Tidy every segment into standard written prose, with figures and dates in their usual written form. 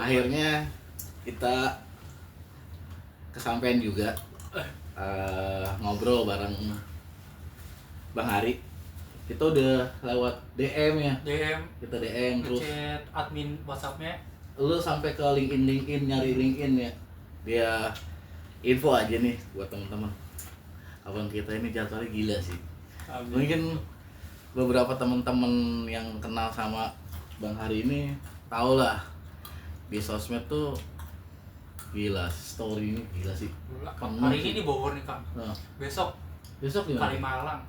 akhirnya kita kesampaian juga ngobrol bareng Bang Hari. Kita udah lewat DM ya. Kita DM terus ngechat admin WhatsApp-nya. lu sampai ke LinkedIn nyari LinkedIn ya. Dia info aja nih buat teman-teman. Abang kita ini jadwalnya gila sih. Amin. Mungkin beberapa teman-teman yang kenal sama Bang Hari ini tau lah di sosmed tuh gila, story ini gila sih. Hari ini di Bogor nih Kang. Nah, Besok gimana? Kalimalang.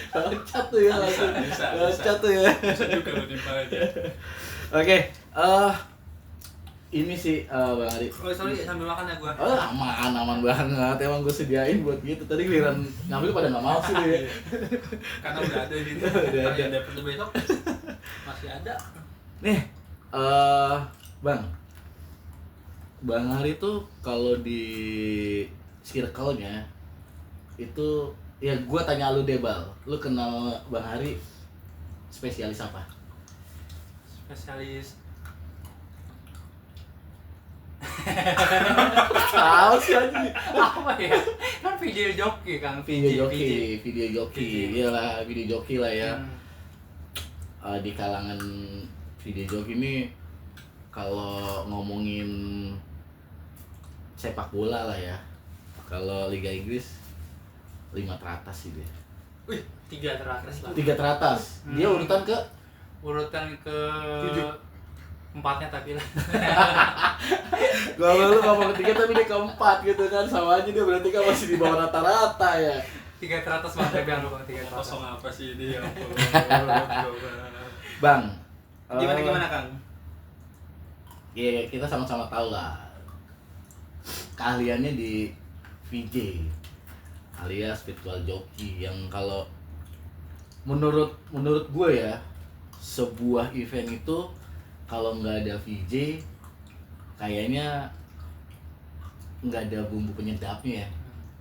Loncat tuh ya langsung. Loncat tuh ya. Bisa juga lo aja. Oke, ini sih Bang Ari. Oh sorry sambil makan ya gua. Oh aman banget. Emang gue sediain buat gitu. Tadi giliran ngambil pada nggak mau sih ya. Karena udah ada di Udah ada. yang dapat besok masih ada. Nih, Bang Hari tuh kalau di circle-nya itu ya gue tanya lu deh Bal, lu kenal Bang Hari spesialis apa? Spesialis Tahu sih aja. apa ya? Kan video joki Kang, Video joki, iyalah video joki lah ya. Di kalangan video joki ini kalau ngomongin sepak bola lah ya, kalau Liga Inggris 5 teratas sih dia. Wih, 3 teratas lah. 3 teratas. Dia urutan ke Urutan ke 7. 4-nya tapi lah. Kalau lu ngomong ketiga tapi dia keempat gitu kan, sama aja dia berarti kan masih di bawah rata-rata ya. 3 teratas banget biar lu 3 teratas. Kosong apa sih ini ya? Bang, Gimana Kang? ya kita sama-sama tahu lah keahliannya di VJ alias virtual jockey, yang kalau menurut gue ya, sebuah event itu kalau nggak ada VJ kayaknya nggak ada bumbu penyedapnya ya.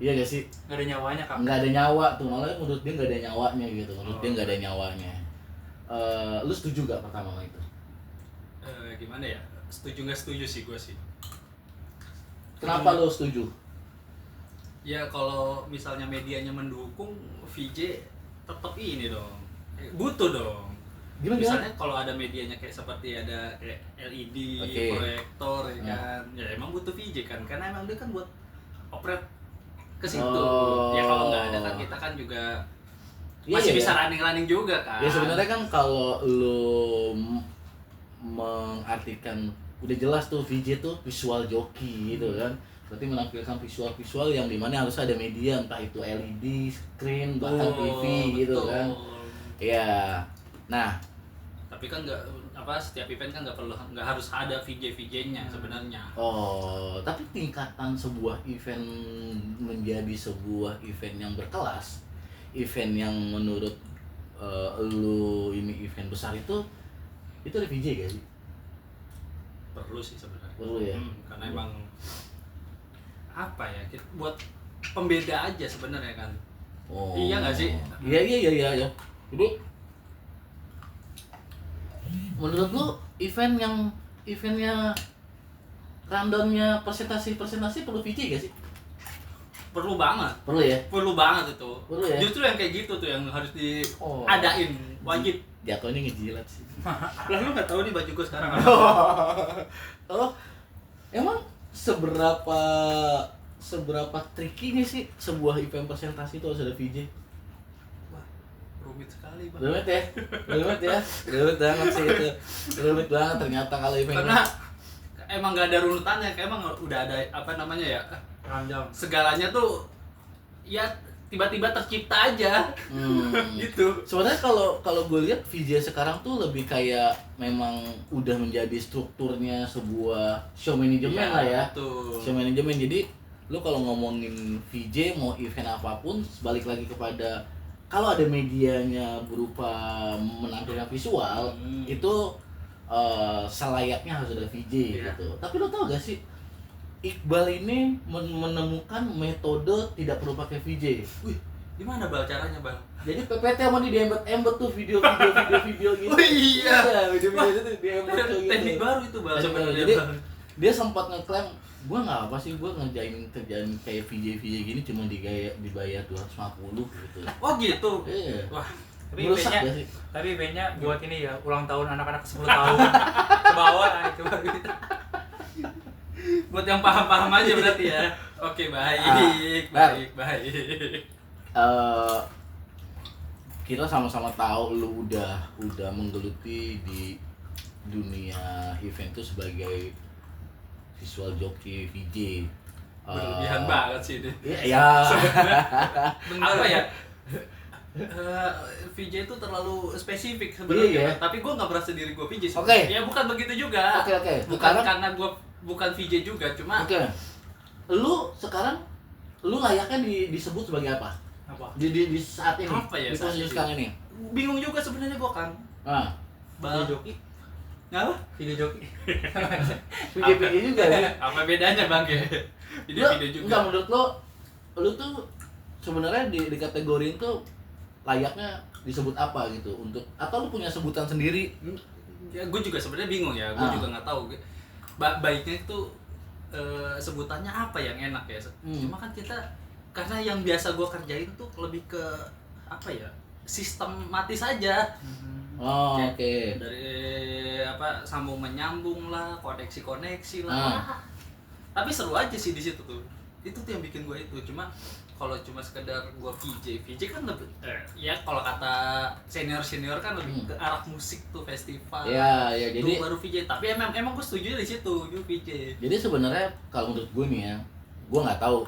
Iya gak sih? Nggak ada nyawanya Kang. Nggak ada nyawa tuh, malah menurut dia nggak ada nyawanya gitu. Menurut dia nggak ada nyawanya. Lu setuju gak pertama sama itu? Gimana ya? Setuju nggak setuju sih gue sih. Kenapa lu setuju? Ya kalau misalnya medianya mendukung, VJ tetap ini dong. Butuh dong. Gimana? Misalnya kalau ada medianya kayak seperti ada kayak LED, Oke. proyektor ya kan. Ya emang butuh VJ kan, karena emang dia kan buat operate ke situ. Oh. Ya kalau nggak ada kan kita kan juga Iya, masih iya, bisa ya. running juga kan. Ya sebenarnya kan kalau lu mengartikan udah jelas tuh VJ tuh visual jockey gitu kan. Berarti menampilkan visual yang dimana harus ada media, entah itu LED, screen, bahkan TV gitu betul. kan. Ya. Nah, Tapi kan setiap event kan nggak harus ada VJ-nya sebenarnya. tapi tingkatan sebuah event menjadi sebuah event yang berkelas, event yang menurut lu ini event besar itu ada VJ gak sih? Perlu sih sebenarnya. Perlu ya. Karena emang apa ya? Buat pembeda aja sebenarnya kan. Oh. Iya nggak sih? Iya. Jadi menurut lu eventnya rundownnya presentasi perlu VJ gak sih? Perlu banget. Perlu ya. Perlu banget itu. Perlu ya? Justru yang kayak gitu tuh yang harus diadain, wajib. Jatuhnya ngejilat sih. Lah lu nggak tahu nih baju gue sekarang. Oh, emang seberapa tricky-nya sih sebuah event presentasi itu harus ada VJ? Wah, rumit sekali bang. Rumit banget sih itu. Rumit banget ternyata kalau event. Karena emang nggak ada runutannya, kayak emang udah ada apa namanya ya? Random. Segalanya tuh ya tiba-tiba tercipta aja. Gitu. Sebenarnya kalau gue lihat VJ sekarang tuh lebih kayak memang udah menjadi strukturnya sebuah show manajemen lah ya. Betul. Show manajemen. Jadi lu kalau ngomongin VJ mau event apapun, balik lagi kepada kalau ada medianya berupa menampilkan visual, itu selayaknya harus ada VJ gitu. Tapi lu tau gak sih, Iqbal ini menemukan metode tidak perlu pakai VJ. Wih, Gimana Bal caranya Bal? Jadi PPT mau diembet-embet tuh video gitu. Oh iya. Video-video itu diembet tuh gitu. Teknik baru itu Bal Teknik sebenarnya. baru. Jadi, Bal. dia sempat ngeklaim gua nggak apa sih, gua ngerjain kerjaan kayak VJ gini cuma dibayar 250 gitu. Oh gitu. Iya. Wah, Tapi Merusak eventnya, gak sih? tapi eventnya buat ini ya, ulang tahun anak-anak 10 tahun. Ke bawah lah itu baru gitu. buat yang paham-paham aja berarti ya. Oke, baik, baik. Kita sama-sama tahu lu udah menggeluti di dunia event itu sebagai visual jockey VJ. Berlebihan banget sih ini. Ya. Apa ya? VJ itu terlalu spesifik sebenarnya. Iya. Tapi gue nggak merasa diri gue VJ. Oke. Ya bukan begitu juga. Oke. Bukan karena gue bukan VJ juga, cuma Oke. Lu sekarang layaknya disebut sebagai apa? Apa? Di saat ini. Apa ya Di saat posisi ini? sekarang ini. bingung juga sebenarnya gue kan. Nah, Bal. Video joki. Ngapa? Video joki. VJ juga ya. Apa bedanya bang ya? Video juga. Enggak, menurut lu tuh sebenarnya di kategori itu layaknya disebut apa gitu untuk, atau lu punya sebutan sendiri? Ya gue juga sebenarnya bingung ya. Gue juga nggak tahu. Baiknya itu sebutannya apa yang enak ya? Cuma kan kita karena yang biasa gue kerjain tuh lebih ke apa ya? Sistematis saja. Oh, Kayak oke. Dari apa sambung menyambung lah, koneksi lah. Tapi seru aja sih di situ tuh. Itu tuh yang bikin gue itu. Cuma kalau cuma sekedar gue VJ kan lebih ya kalau kata senior kan lebih ke arah musik tuh, festival. Ya, jadi Itu baru VJ. Tapi emang gue setuju di situ, gue VJ. Jadi sebenarnya kalau menurut gue nih ya, gue nggak tahu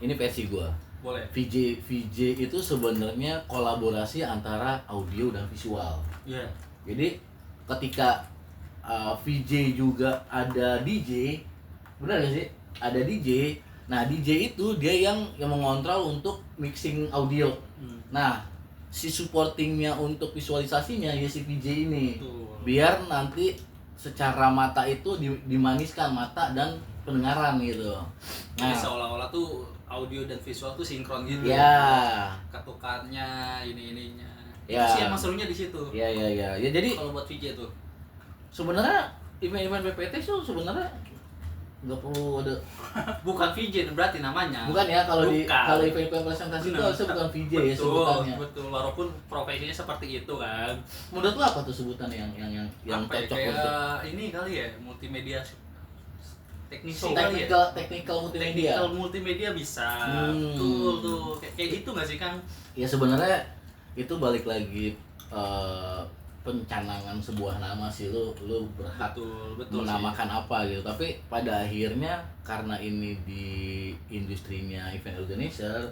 ini versi gue. Boleh. VJ itu sebenarnya kolaborasi antara audio dan visual. Iya. Jadi ketika VJ juga ada DJ, benar gak sih? Ada DJ. Nah DJ itu dia yang mengontrol untuk mixing audio. Nah si supportingnya untuk visualisasinya ya si VJ ini. Betul. Biar nanti secara mata itu dimaniskan mata dan pendengaran gitu. Jadi seolah-olah tuh audio dan visual tuh sinkron gitu. Ya. Ketukannya, ininya. Ya. Itu sih emang serunya di situ. Ya jadi Kalau buat VJ tuh. sebenarnya event-event PPT itu sebenarnya nggak perlu ada. Bukan VJ berarti namanya. Bukan ya, kalau Bukan. event presentasi itu Benar. harusnya bukan VJ ya sebutannya. Betul, walaupun profesinya seperti itu kan. Menurut lo apa tuh sebutan yang Apa ya, cocok kayak untuk ini kali ya, multimedia teknisi kali ya. technical multimedia? Technical multimedia bisa. Betul tuh. Kayak gitu nggak sih Kang? Ya sebenarnya itu balik lagi pencanangan sebuah nama sih, lu berhak Betul menamakan apa gitu. Tapi pada akhirnya karena ini di industrinya event organizer,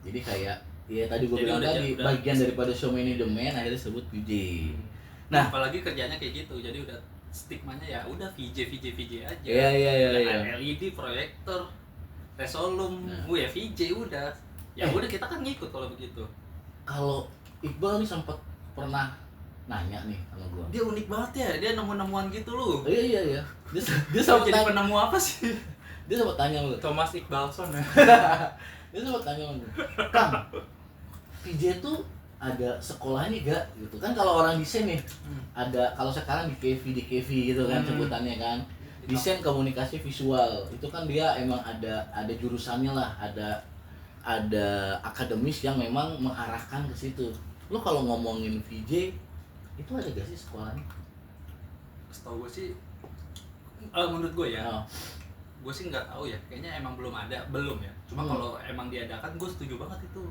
jadi kayak ya tadi gue Jadi bilang tadi udah bagian daripada show management akhirnya disebut VJ. Nah, apalagi kerjanya kayak gitu. Jadi udah stigmanya ya udah VJ aja. Iya. LED, proyektor, resolum, Nah. ya VJ udah. Ya udah kita kan ngikut kalau begitu. Kalau Iqbal nih sempat pernah nanya nih sama gua. Dia unik banget ya, dia nemu-nemuan gitu loh. Iya. Dia Dia sempat jadi tanya, penemu apa sih? dia sempat tanya sama gua. Thomas Iqbalson ya. Dia sempat tanya sama gua, Kang, VJ tuh ada sekolahnya gak gitu kan? Kalau orang desain nih ada, kalau sekarang di KV gitu kan sebutannya kan, desain komunikasi visual itu kan dia emang ada jurusannya lah, ada akademis yang memang mengarahkan ke situ. Lo kalau ngomongin VJ itu ada gak sih sekolahnya? Setahu gue sih, menurut gue ya, Oh. gue sih nggak tahu ya. Kayaknya emang belum ya. Cuma kalau emang diadakan, gue setuju banget itu.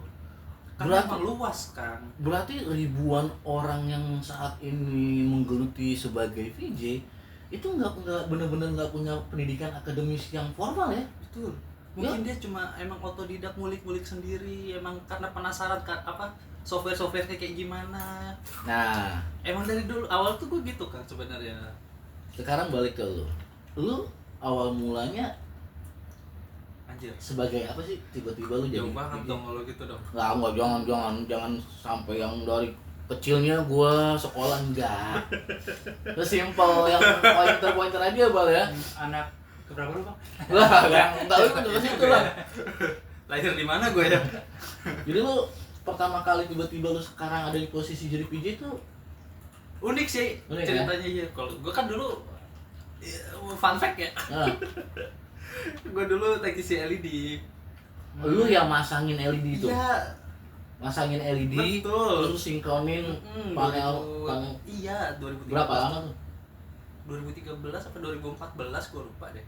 Karena Berarti- emang luas kan. Berarti ribuan orang yang saat ini menggeluti sebagai VJ itu nggak benar-benar nggak punya pendidikan akademis yang formal ya? Betul. Mungkin dia cuma emang otodidak ngulik-ngulik sendiri, emang karena penasaran kan apa software-softwarenya kayak gimana. Nah, Emang dari dulu awal tuh gue gitu kan sebenarnya. sekarang balik ke lu awal mulanya Anjir. sebagai apa sih, tiba-tiba lu jadi Jauh banget VJ? dong kalau gitu dong. Nggak, jangan sampai yang dari kecilnya gua sekolah enggak. Terus simple yang pointer aja Bal ya. Anak keberapa lu, Bang? Lah, enggak lu ke situ lah. Lahir di mana gue ya? Jadi lu pertama kali tiba-tiba lu sekarang ada di posisi jadi PJ itu Unik sih Unik, ceritanya ya. Kalau gue kan dulu fun fact ya. nah, Gue dulu teknisi LED. lu yang masangin LED itu. Iya. Masangin LED, Betul. terus sinkronin panel. Iya, 2013. Berapa lama tuh? 2013 apa 2014 gue lupa deh.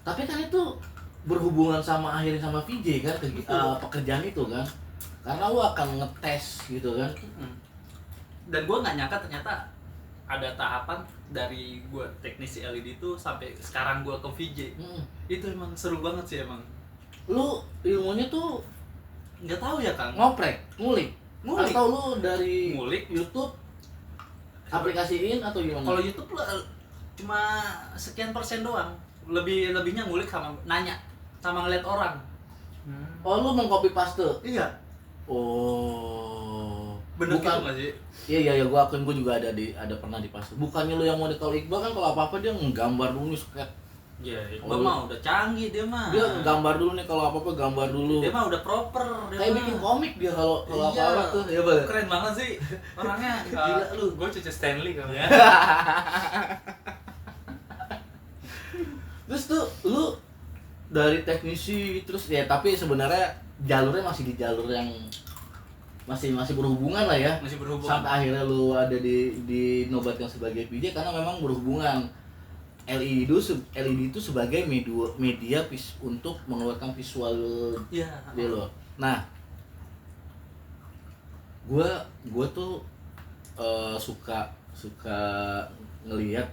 Tapi kan itu berhubungan sama akhirnya sama VJ kan, pekerjaan itu kan. Karena lu akan ngetes gitu kan. Dan gue nggak nyangka ternyata ada tahapan dari gue teknisi LED itu sampai sekarang gue ke VJ. Itu emang seru banget sih emang. Lu ilmunya tuh Nggak tahu ya Kang. ngoprek, ngulik. Ngulik. Atau lu dari Ngulik. YouTube aplikasiin atau gimana? Kalau YouTube cuma sekian persen doang. Lebihnya ngulik sama nanya sama ngeliat orang. Oh, lu mengcopy paste. Iya. Oh. Bener Bukan. gitu nggak sih? Iya, gua akuin, gua juga ada pernah di paste. Bukannya lu yang mau kalau Iqbal kan kalau apa-apa dia nggambar dulu nih sketch. Iya. Oh, Gua mah udah canggih dia mah. Dia gambar dulu nih kalau apa-apa gambar dulu. Dia mah udah proper. Dia Kayak mah. bikin komik dia kalau Iya. apa-apa tuh. Ya, Bal. Keren banget sih orangnya. Gila lu. Gue cucu Stanley kan. Ya. Terus tuh lu dari teknisi terus ya, tapi sebenarnya jalurnya masih di jalur yang masih berhubungan lah ya. Masih berhubungan. Sampai akhirnya lu ada dinobatkan sebagai PJ karena memang berhubungan. LED itu sebagai media untuk mengeluarkan visual Iya. dia lo. Nah, gua tuh suka ngelihat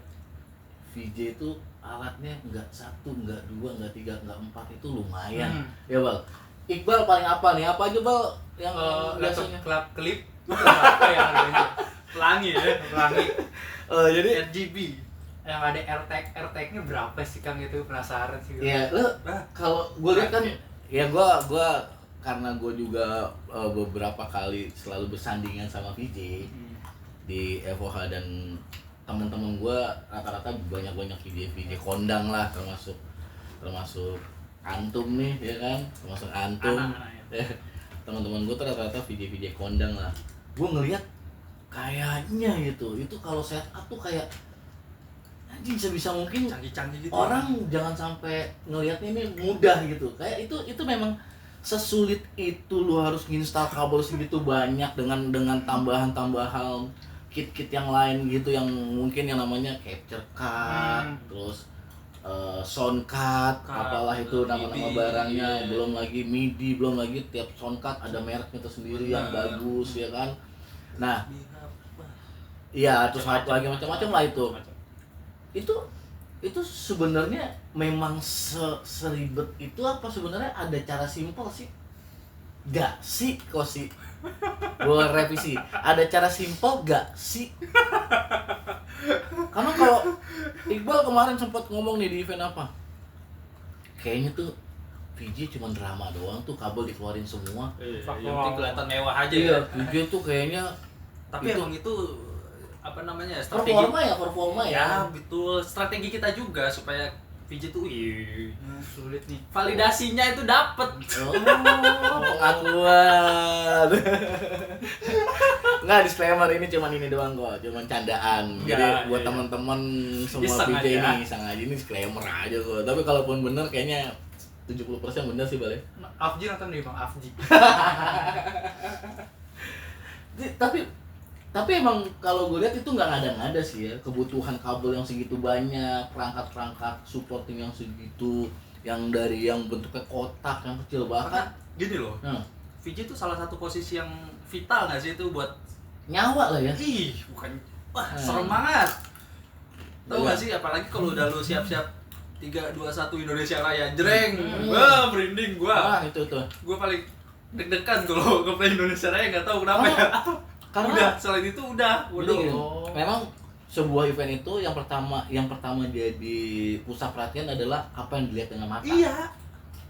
VJ itu alatnya nggak 1, nggak 2, nggak 3, nggak 4, itu lumayan. Ya Bal. Iqbal paling apa nih? Apa aja Bal yang biasanya? Laptop klip apa ya harganya? Pelangi ya. Pelangi. Jadi RGB. Yang ada AirTag-nya berapa sih Kang, itu penasaran sih. ya lu kalau gue lihat kan ya gue karena gue juga beberapa kali selalu bersandingan sama VJ di FOH dan teman-teman gue rata-rata banyak VJ kondang lah, termasuk antum nih ya kan, termasuk antum. Anak-anak, Teman-teman gue tuh rata-rata VJ kondang lah. Gue ngelihat kayaknya gitu, itu kalau setup tuh kayak anjing sebisa mungkin Canggih-canggih gitu. orang jangan sampai ngelihatnya ini mudah gitu. Kayak itu memang sesulit itu lu harus install kabel segitu banyak dengan tambahan kit-kit yang lain gitu yang mungkin yang namanya capture card, terus sound card, apalah itu nama-nama MIDI, barangnya, iya. belum lagi MIDI, belum lagi tiap sound card ada mereknya tersendiri yang bagus ya kan. Nah, iya terus satu lagi macam-macam lah itu. Itu sebenarnya memang seribet itu apa sebenarnya ada cara simpel sih? Gak sih kok sih? Gua revisi. Ada cara simpel gak sih? Karena kalau Iqbal kemarin sempat ngomong nih di event apa? Kayaknya tuh VJ cuma drama doang tuh, kabel dikeluarin semua. Yang penting kelihatan mewah aja Iya, ya. VJ tuh kayaknya Tapi itu emang itu apa namanya performa ya. Ya betul, strategi kita juga supaya VJ tuh Sulit nih. validasinya itu dapet. Oh, pengakuan. Nggak, disclaimer ini cuman ini doang kok, cuman candaan. Ya, Jadi buat ya. teman-teman semua Iseng VJ aja. ini iseng aja, ini disclaimer aja kok. Tapi kalaupun bener kayaknya 70% bener sih Bale. Afji nonton nih Bang Afji. Tapi emang kalau gue lihat itu nggak ngada-ngada sih ya, kebutuhan kabel yang segitu banyak, perangkat supporting yang segitu, yang dari yang bentuknya kotak yang kecil bahkan Gini loh, VJ itu salah satu posisi yang vital nggak sih itu buat nyawa lah ya. bukan serem banget. Tahu Iya. nggak sih, apalagi kalau udah lu siap-siap 3, 2, 1 Indonesia Raya jreng, wah merinding gua. Itu Gua paling deg-degan kalau nge-play Indonesia Raya, nggak tahu kenapa ya. Karena Udah, selain itu udah. Gini, memang sebuah event itu yang pertama jadi pusat perhatian adalah apa yang dilihat dengan mata. Iya.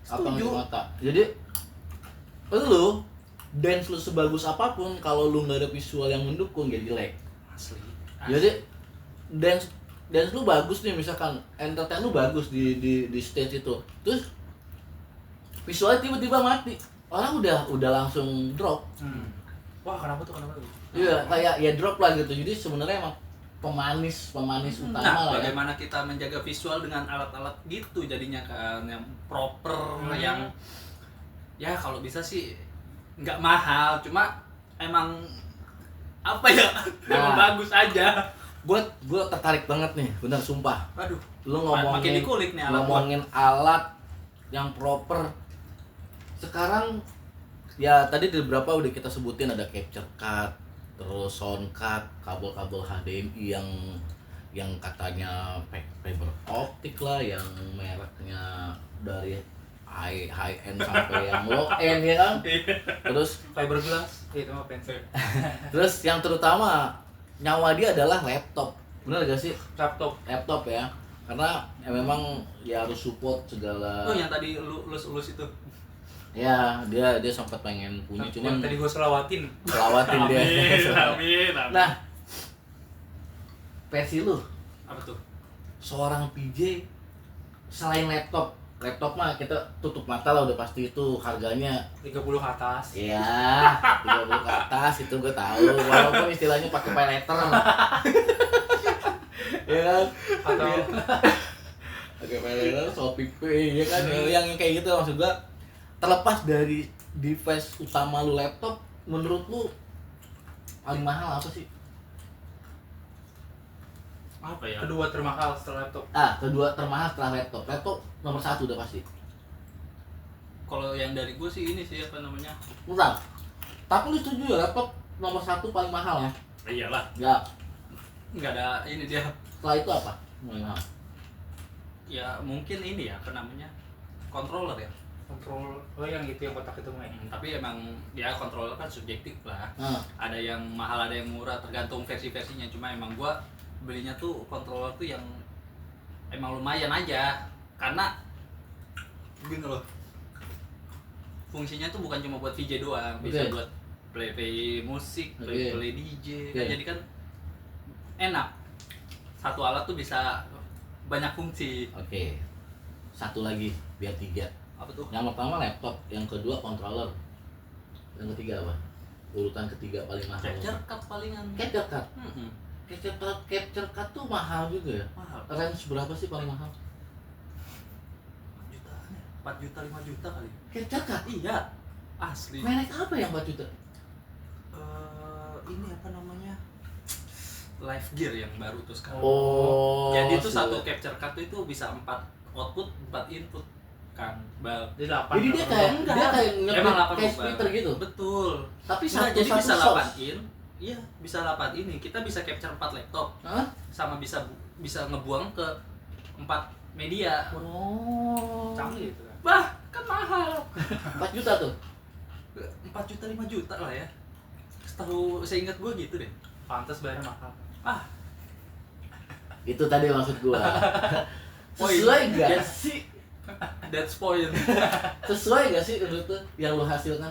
Apa yang Setuju. dilihat mata. Jadi lu dance lu sebagus apapun kalau lu nggak ada visual yang mendukung jadi jelek. Asli. Jadi dance lu bagus nih, misalkan entertain lu bagus di stage itu. Terus visualnya tiba-tiba mati. orang udah langsung drop. Wah, kenapa tuh? Iya, kayak ya drop lah gitu. Jadi sebenarnya emang pemanis utama Nah, lah ya. bagaimana kita menjaga visual dengan alat-alat gitu jadinya kan yang proper, yang ya kalau bisa sih nggak mahal, cuma emang apa ya, emang bagus aja. Gue tertarik banget nih, bener sumpah. Aduh, Lu makin dikulik nih alat gua. ngomongin alat yang proper. Sekarang ya tadi di beberapa udah kita sebutin, ada capture card, terus sound card, kabel-kabel HDMI yang katanya fiber optik lah, yang mereknya dari high end sampai yang low end ya kan. Terus Fiberglass, itu mah pensil. terus yang terutama nyawa dia adalah laptop. Bener gak sih? Laptop ya. Karena ya memang ya harus support segala. Oh, yang tadi lu lulus itu. Ya, dia sempat pengen punya, cuman Yang tadi gue selawatin dia. Amin. Nah, versi lu Apa tuh? seorang PJ selain laptop mah kita tutup mata lah, udah pasti itu harganya 30 ke atas. ya 30 ke atas, itu gue tahu, walaupun istilahnya pakai pay letter ya kan, Atau pakai pay letter, Shopee Pay ya kan, yang kayak gitu. Maksud gue, terlepas dari device utama lu laptop, menurut lu paling mahal apa sih? Apa ya? kedua termahal setelah laptop. Kedua termahal setelah laptop. Laptop nomor 1 udah pasti. Kalau yang dari gue sih ini sih apa namanya? Murah. Tapi lu setuju ya laptop nomor 1 paling mahal ya? Iyalah, Ya. nggak ada ini dia. Setelah itu apa? Paling mahal. Ya mungkin ini ya, apa namanya? Controller ya. Kontrol, yang itu yang kotak itu main. Tapi emang ya controller kan subjektif lah. Nah, Ada yang mahal, ada yang murah, tergantung versi-versinya. Cuma emang gua belinya tuh controller tuh yang emang lumayan aja, karena gini loh, fungsinya tuh bukan cuma buat VJ doang, bisa Oke. buat play musik, Oke. play DJ. Oke. Kan jadi kan enak, satu alat tuh bisa banyak fungsi. oke. Satu lagi biar 3. Apa tuh? Yang pertama laptop, yang kedua controller. Yang ketiga apa? Urutan ketiga paling mahal. Capture card palingan. Capture card. Mm-mm. Capture card tuh mahal juga ya. Mahal. Range berapa sih paling mahal? 4 juta 5 juta kali. Capture card. Iya, asli. Merek apa yang 4 juta? Ini apa namanya, Live Gear yang baru tuh sekarang. Oh. Jadi itu sudah. satu capture card itu bisa 4 output 4 input kan, Bal. Jadi 8. Jadi dia kayak Emang 8 kayak Bal. splitter gitu. Betul. Tapi Nah, satu jadi satu bisa source. 8 in. Iya, bisa 8 ini. Kita bisa capture 4 laptop Hah? sama bisa ngebuang ke 4 media. Oh. Canggih itu kan. Bah, kan mahal. 4 juta tuh. 4 juta 5 juta lah ya. Setahu saya ingat gue gitu deh. Pantes bayarnya mahal. Ah, Itu tadi maksud gua. Oh, Sesuai ini- gak yes. sih? that's point. Sesuai gak sih menurut tuh yang lu hasilkan?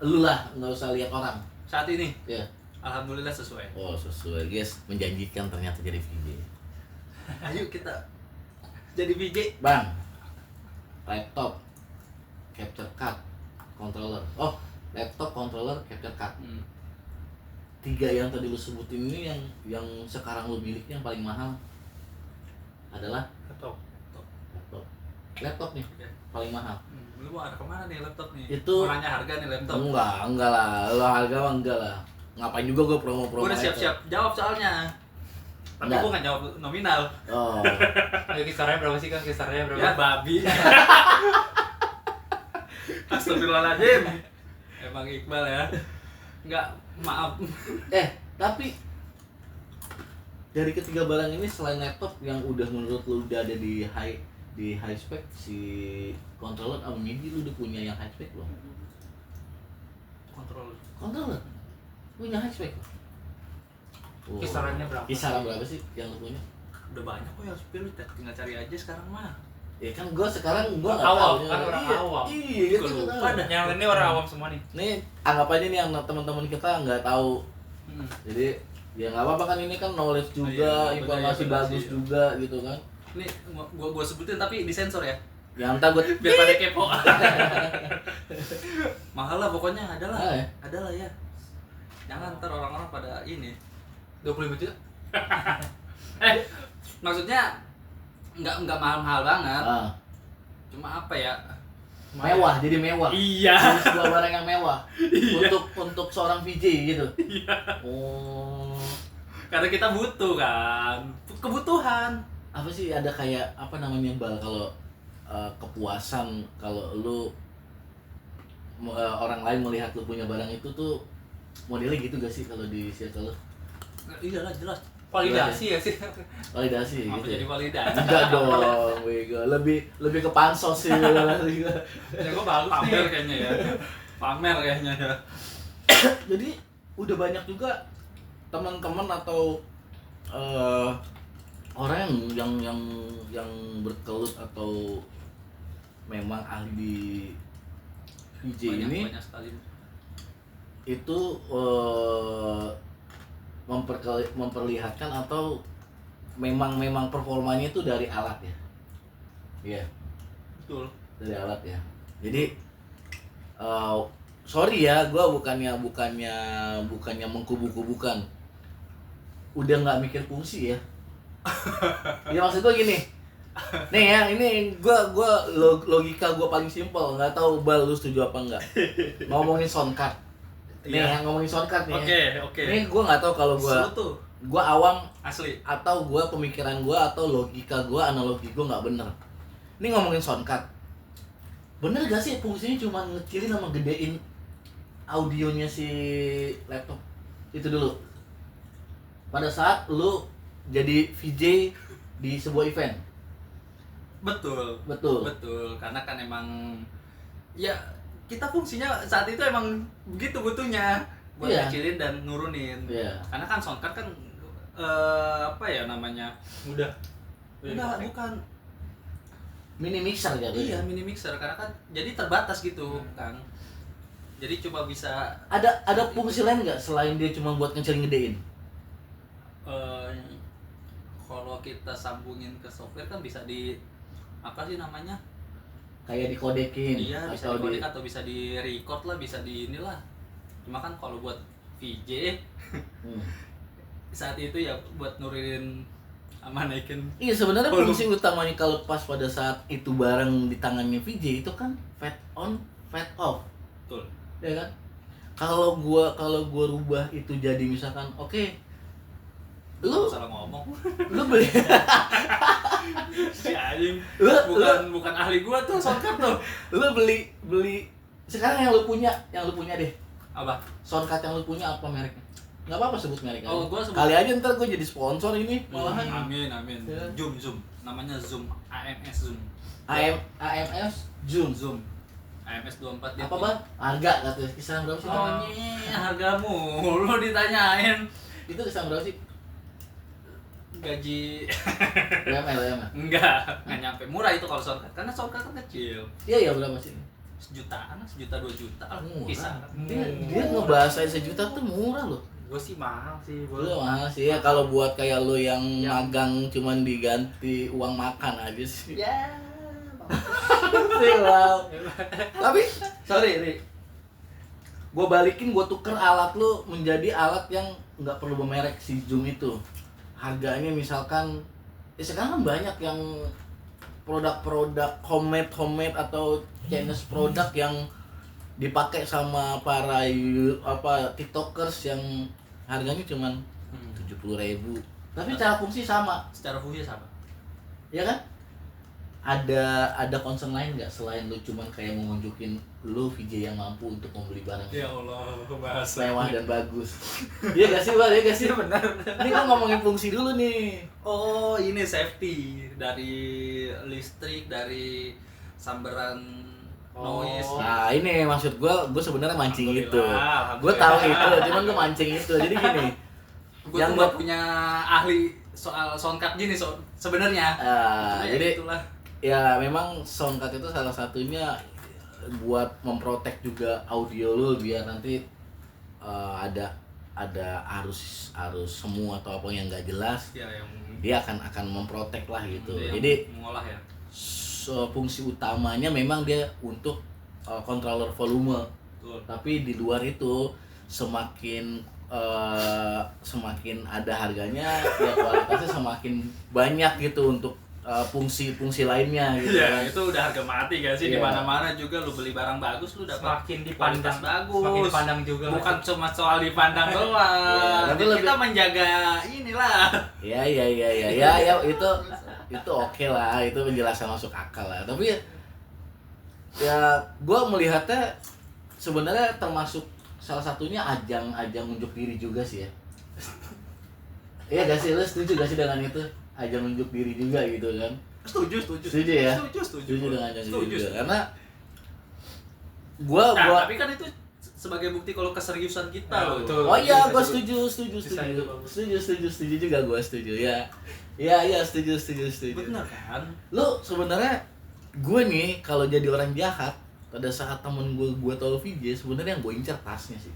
Lu lah, nggak usah lihat orang. Saat ini Ya. alhamdulillah sesuai. Oh, sesuai guys, menjanjikan ternyata jadi VJ. Ayo kita jadi VJ. Bang, laptop, capture card, controller. Oh, laptop, controller, capture card. 3 yang tadi lu sebutin ini yang sekarang lu miliki yang paling mahal adalah Laptop. laptop. Laptop nih Oke. paling mahal. Lu mau ada kemana nih laptop nih? Itu- Mau nanya harga nih laptop. Enggak lah. Lo harga mah enggak lah. Ngapain juga gua promo-promo. Gue udah laptop. siap-siap jawab soalnya. Tapi Enggak. gue nggak jawab nominal. Oh. Ayo kisarannya berapa sih kan? Kisarannya berapa? Ya babi. Astagfirullahaladzim. Emang Iqbal ya. Enggak, maaf. Tapi dari ketiga barang ini selain laptop yang udah menurut lu udah ada di high spec, si controller sama MIDI, lu udah punya yang high spec belum? Controller punya high spec. Oh. Kisarannya berapa? Kisaran berapa sih yang lu punya? Udah banyak kok yang spill, tinggal cari aja sekarang mah. Ya kan gua sekarang nggak Awam, tahu. kan orang Iya. awam. Iya, Gua gitu lupa kan. dah. Yang ini orang awam semua nih. Nih anggap aja nih yang teman-teman kita nggak tahu. Hmm. Jadi ya nggak apa-apa kan, ini kan knowledge juga, Iya, informasi bener, bagus iya. juga gitu kan. Ini gua sebutin tapi disensor ya. Yang entah gue Biar pada kepo. Mahal lah pokoknya, adalah. Ah, ya? Adalah ya. Jangan ntar orang-orang pada ini. 25 juta. Maksudnya nggak mahal-mahal banget. Ah. Cuma apa ya? Mewah, jadi mewah. Iya. Jadi sebuah barang yang mewah. Untuk seorang VJ gitu. Iya. Oh. Karena kita butuh kan. Kebutuhan. Apa sih ada kayak apa namanya Bal kalau kepuasan kalau lu orang lain melihat lu punya barang itu tuh modelnya gitu gak sih kalau di circle lu? Iya lah jelas. Validasi ya sih. Validasi Apa gitu. jadi Ya? validasi? Enggak dong, bego. Lebih ke pansos sih. Ya gua bagus Pamer nih. kayaknya ya. Pamer kayaknya ya. Jadi udah banyak juga teman-teman atau orang yang berkelut atau memang ahli di VJ ini Banyak sekali. itu memperlihatkan atau memang performanya itu dari alat ya. Iya, Betul. dari alat ya. Jadi sorry ya, gue bukannya mengkubu-kubukan. Udah nggak mikir fungsi ya. Ya maksud gue gini. Nih ya, ini logika gue paling simpel, nggak tahu Bal lu setuju apa enggak. Ngomongin soundcard. Nih Iya. yang ngomongin soundcard nih. Oke, Ya. oke. Ini gue nggak tahu kalau Seru tuh. gue awam Asli. atau gue pemikiran gue atau logika gue analogi gue nggak bener. Ini ngomongin soundcard. Bener gak sih fungsinya cuma ngecilin sama gedein audionya si laptop? Itu dulu. Pada saat lu jadi VJ di sebuah event. Betul. Betul. Betul. Karena kan emang ya kita fungsinya saat itu emang begitu butuhnya buat Iya. kecilin dan nurunin. Iya. Karena kan soundcard kan apa ya namanya? Mudah. Enggak, bukan. Mini mixer gitu. Iya, mini mixer karena kan jadi terbatas gitu kan. Jadi cuma bisa Ada fungsi lain nggak selain dia cuma buat ngecilin gedein? kalau kita sambungin ke software kan bisa di apa sih namanya? Kayak dikodekin Iya, bisa atau di atau bisa di record lah, bisa di inilah. Cuma kan kalau buat VJ Hmm. saat itu ya buat nurunin sama naikin. Iya sebenarnya Volume. fungsi utamanya kalau pas pada saat itu barang di tangannya VJ itu kan fade on, fade off, Betul. ya kan? Kalau gua rubah itu jadi misalkan, oke, lu Salah ngomong. beli, Si anjing. lu Bukan ahli gua tuh soundcard tuh. lu beli sekarang yang lu punya deh, Apa? soundcard yang lu punya apa mereknya? Nggak apa-apa sebut mereknya. Oh, gua sebut. Kali aja ntar gua jadi sponsor ini malahan. Amin. Ya. Zoom. Namanya Zoom. AMS Zoom. AMS Zoom. AMS 24 dia. Apa bang? Harga katanya kisaran berapa sih? Oh, hargamu lu ditanyain. Itu kisaran berapa sih? Gaji UMR. enggak nyampe murah itu kalau soundcard karena soundcard kan kecil. Iya berapa sih? Sejutaan, 1-2 juta lah Murah. kisaran. Dia ngebahasain sejuta tuh murah loh. Gua sih mahal sih, Lu mahal sih ya kalau buat kayak lu yang magang cuman diganti uang makan aja sih. Ya. Wow. Tapi sorry Ri, gue balikin, gue tuker alat lu menjadi alat yang nggak perlu bermerek si Zoom itu. Harganya misalkan, sekarang kan banyak yang produk-produk homemade atau Chinese produk yang dipakai sama para tiktokers yang harganya cuman 70.000, tapi cara fungsi sama, Secara fungsi sama. ya kan? Ada concern lain nggak selain lu cuman kayak mau nunjukin lu VJ yang mampu untuk membeli barang Ya Allah, bahasa. mewah dan bagus? Iya gak sih Bang? Iya gak sih? Benar. Ini kan ngomongin fungsi dulu nih. Oh, ini safety dari listrik, dari sambaran noise. Nah ini maksud gue sebenarnya mancing itu. Alhamdulillah, Gue tahu itu, cuman gue mancing itu. Jadi gini, Gue yang tuh gua- gak punya ahli soal soundcard gini sebenarnya. Cuma ya jadi itulah. ya memang soundcard itu salah satunya buat memprotek juga audio lu biar nanti ada arus semu atau apa yang nggak jelas, Ya yang dia akan memprotek lah gitu. yang Jadi mengolah ya. fungsi utamanya memang dia untuk controller volume. betul. Tapi di luar itu semakin semakin ada harganya, ya kualitasnya semakin banyak gitu untuk fungsi-fungsi lainnya gitu Iya, kan. itu udah harga mati gak sih? Di Iya. mana-mana juga lu beli barang bagus lu dapat Semakin dipandang, bagus. semakin dipandang juga. Bukan cuma soal dipandang Iya, doang. tapi Kita lebih- menjaga inilah. Ya itu oke lah, itu penjelasan masuk akal lah. Tapi ya gue melihatnya sebenarnya termasuk salah satunya ajang unjuk diri juga sih ya. Iya gak sih, lu setuju gak sih dengan itu? Ajang unjuk diri juga gitu kan. Setuju Ya? Setuju. Setuju dengan ajang Setuju, unjuk diri juga. setuju. Karena Nah, gua tapi kan itu sebagai bukti kalau keseriusan kita Nah, loh. betul. oh iya, gua Bisa setuju juga gua setuju ya. Iya, setuju. Benar kan? Lu sebenarnya gue nih kalau jadi orang jahat pada saat temen gue tahu VJ sebenarnya yang gue incer tasnya sih.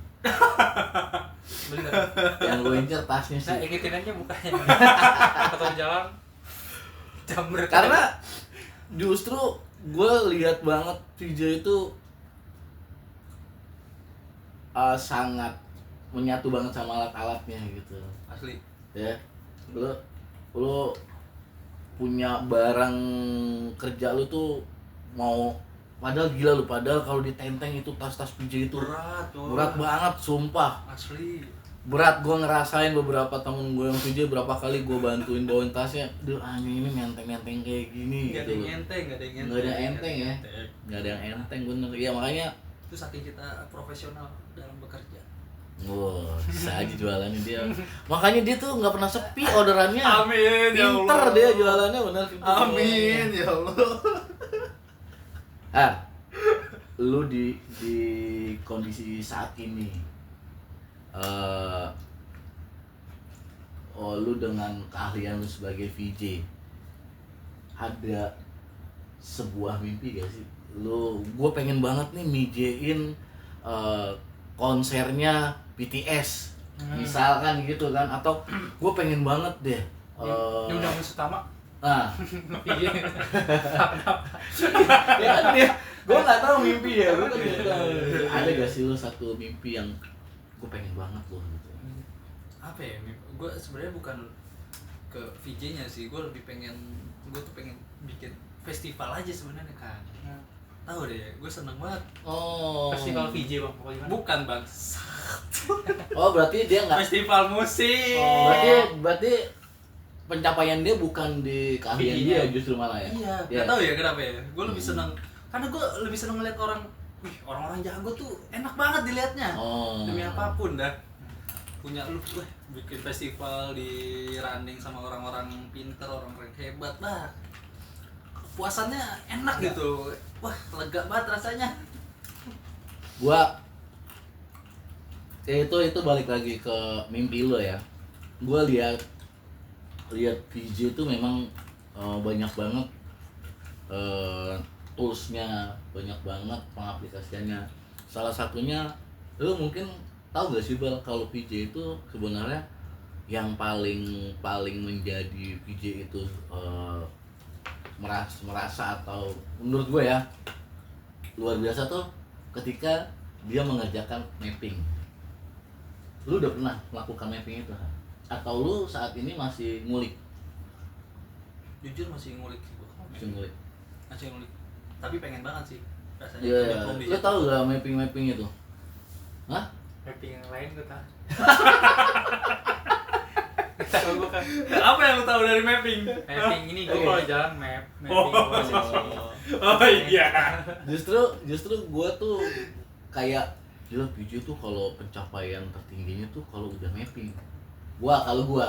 Bener. Yang gue incer tasnya Nah, sih. ingetin aja mukanya. Atau jalan jamber. Karena justru gue lihat banget VJ itu sangat menyatu banget sama alat-alatnya gitu. Asli. Ya, lu punya barang kerja lu tuh mau padahal gila lu, padahal kalau ditenteng itu tas-tas VJ itu berat banget sumpah. Asli. Berat, gue ngerasain beberapa temen gue yang VJ berapa kali gue bantuin bawain tasnya. Duh anjing ini menteng-menteng kayak gini Gak ada gitu yang loh. enteng, gak ada yang Nggak ada yang enteng ya. Nggak ada yang enteng bener. Iya makanya Itu saking kita profesional dalam bekerja. wah, bisa aja jualannya dia. Makanya dia tuh nggak pernah sepi orderannya. Amin ya Allah. Pinter dia jualannya bener. Pinter Amin jualannya. ya Allah. Lu di kondisi saat ini, lu dengan keahlian lu sebagai VJ, ada sebuah mimpi gak sih? Gue pengen banget nih mijein konsernya BTS, misalkan gitu kan, atau gue pengen banget deh. Ini udah musuh utama. Nah, Iya. ya kan dia, gue nggak tahu mimpi ya, gue kan nggak tahu. Ada gak sih lu satu mimpi yang gue pengen banget loh gitu? Apa ya? Gue sebenarnya bukan ke VJ-nya sih. Gue lebih pengen, gue tuh pengen bikin festival aja sebenarnya kan. Tahu deh, gue seneng banget. Oh, Festival VJ bang, pokoknya gimana? Bukan bang, oh berarti dia nggak, festival musik. berarti pencapaian dia bukan di keahlian dia Iya. justru malah ya. Iya, Iya. nggak tahu ya kenapa ya. Gue lebih seneng, karena gue lebih seneng ngeliat orang, orang-orang jago tuh enak banget dilihatnya. Oh. Demi apapun dah. Punya lu, bikin festival di running sama orang-orang pinter, orang-orang hebat lah. Puasannya enak gitu. Wah, lega banget rasanya. Gua ya itu balik lagi ke mimpi lo ya. Gua lihat VJ itu memang banyak banget toolsnya, banyak banget pengaplikasiannya. Salah satunya lu mungkin tahu gak sih Bal, kalau VJ itu sebenarnya yang paling menjadi VJ itu merasa atau menurut gue ya luar biasa tuh ketika dia mengerjakan mapping. Lu udah pernah melakukan mapping itu? Atau lu saat ini masih ngulik? Jujur masih ngulik sih gua. Masih ngulik. Tapi pengen banget sih rasanya. Iya, nyemplung di lu situ. tahu gak mapping itu? Hah? Mapping yang lain gue tahu. Tahu gue kan. Apa yang lu tahu dari mapping? Mapping ini gue Oke. kalau jalan map, mapping Oh. gue sih. Oh iya. Justru gua tuh kayak gila VJ tuh kalau pencapaian tertingginya tuh kalau udah mapping. Kalau gua.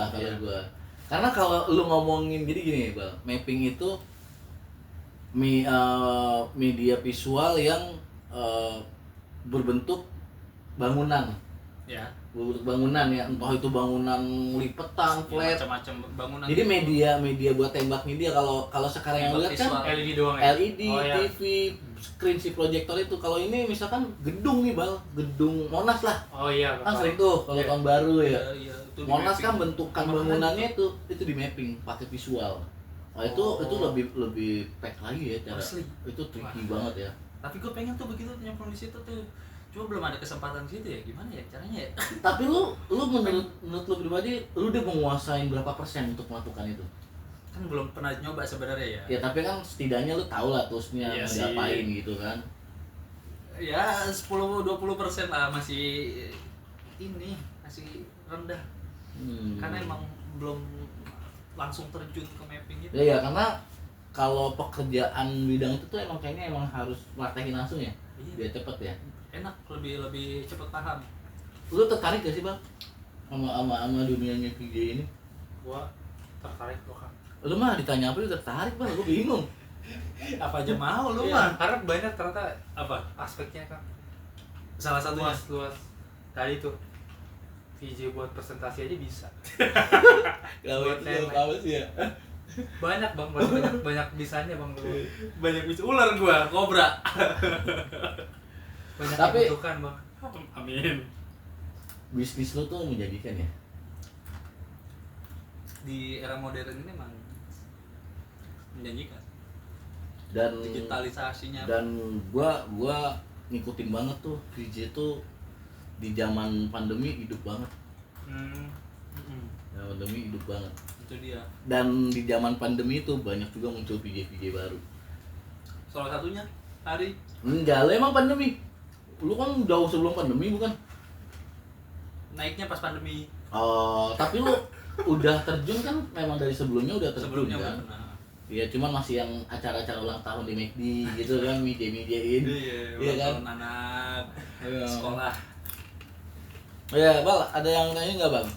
Karena kalau lu ngomongin jadi gini, Bal, mapping itu media visual yang berbentuk bangunan. Ya. Berbentuk bangunan ya, entah itu bangunan lipetan, flat. Macam-macam bangunan. Jadi media buat tembaknya dia kalau sekarang yang Tembak lihat kan visual. LED doang ya? LED, Oh, iya. TV, screen si proyektor itu. Kalau ini misalkan gedung nih Bal, gedung Monas lah. Oh iya. Kan betul. sering tuh kalau Iya. tahun baru ya. Iya, itu di Monas mapping. kan bentukan Makanya bangunannya itu di mapping pakai visual. Nah, itu Oh. lebih pack lagi ya cara. Asli. Itu tricky Wah. banget ya. Tapi gue pengen tuh begitu nyemplung di situ tuh. Cuma belum ada kesempatan situ ya, gimana ya caranya ya? Tapi lu menurut lu pribadi, lu udah menguasain berapa persen untuk melakukan itu? Kan belum pernah nyoba sebenarnya ya. Ya tapi kan setidaknya lu tahu lah toolsnya Iya sih. ngapain gitu kan. Ya 10-20% lah, masih masih rendah. Karena emang belum langsung terjun ke mapping gitu. Ya karena kalau pekerjaan bidang itu tuh kayaknya harus praktekin langsung ya. Iya. Biar cepet ya. Enak, lebih cepet paham. Lu tertarik gak sih bang sama dunianya VJ ini? Gua tertarik tuh kan. Lu mah ditanya apa lu tertarik bang, lu bingung. Apa aja mau lu Iya, mah. karena banyak ternyata Apa? aspeknya kan. Salah satunya. Luas. Tadi tuh VJ buat presentasi aja bisa. Kalau Buat itu name. apa sih ya? Banyak bang, banyak bisanya bang dulu. Banyak bisa ular gua, kobra. Banyak Tapi- yang butuhkan bang. Amin. Bisnis lu tuh menjadikan ya. Di era modern ini emang menjanjikan. Dan Digitalisasinya. dan gua ngikutin banget tuh VJ tuh di zaman pandemi hidup banget. Mm-mm. Ya, pandemi hidup banget. Itu dia. Dan di zaman pandemi itu banyak juga muncul VJ baru. Salah satunya Hari. Enggak, lah emang pandemi. Lu kan jauh sebelum pandemi bukan? Naiknya pas pandemi. Tapi lu udah terjun kan memang dari sebelumnya udah terjun Sebelumnya kan? udah pernah. Iya, cuman masih yang acara-acara ulang tahun di McD gitu kan, media-mediain. Iya kan? Tahun anak Iya. sekolah. Iya, Bal, ada yang nanya nggak Bang?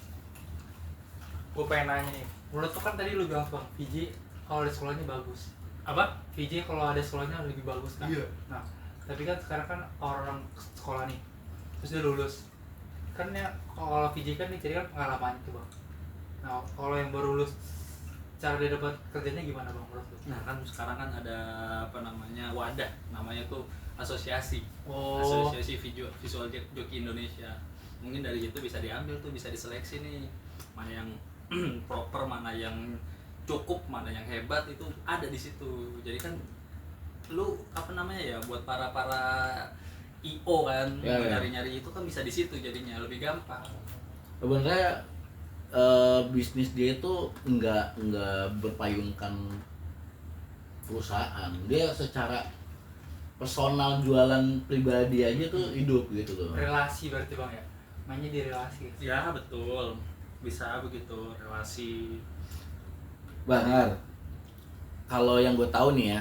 Gue pengen nanya nih, menurut tuh kan tadi lu bilang bang, VJ kalau ada sekolahnya bagus. Apa? VJ kalau ada sekolahnya lebih bagus kan? Iya. Nah, tapi kan sekarang kan orang sekolah nih, terus dia lulus. Kan ya kalau VJ kan dicari kan pengalaman itu bang. Nah, kalau yang baru lulus, cara dia dapat kerjanya gimana bang menurut lu? Nah kan sekarang kan ada wadah, namanya tuh asosiasi. Oh. Asosiasi Visual Joki Indonesia. Mungkin dari situ bisa diambil tuh, bisa diseleksi nih mana yang proper, mana yang cukup, mana yang hebat, itu ada di situ. Jadi kan lu buat para IO kan, Ya, ya. nyari-nyari itu kan bisa di situ, jadinya lebih gampang. Sebenarnya bisnis dia itu nggak berpayungkan perusahaan. Dia secara personal jualan pribadi aja tuh hidup gitu loh. Relasi berarti bang ya? Mainnya di relasi. Ya betul, bisa begitu, relasi. Bahar, kalau yang gue tahu nih ya,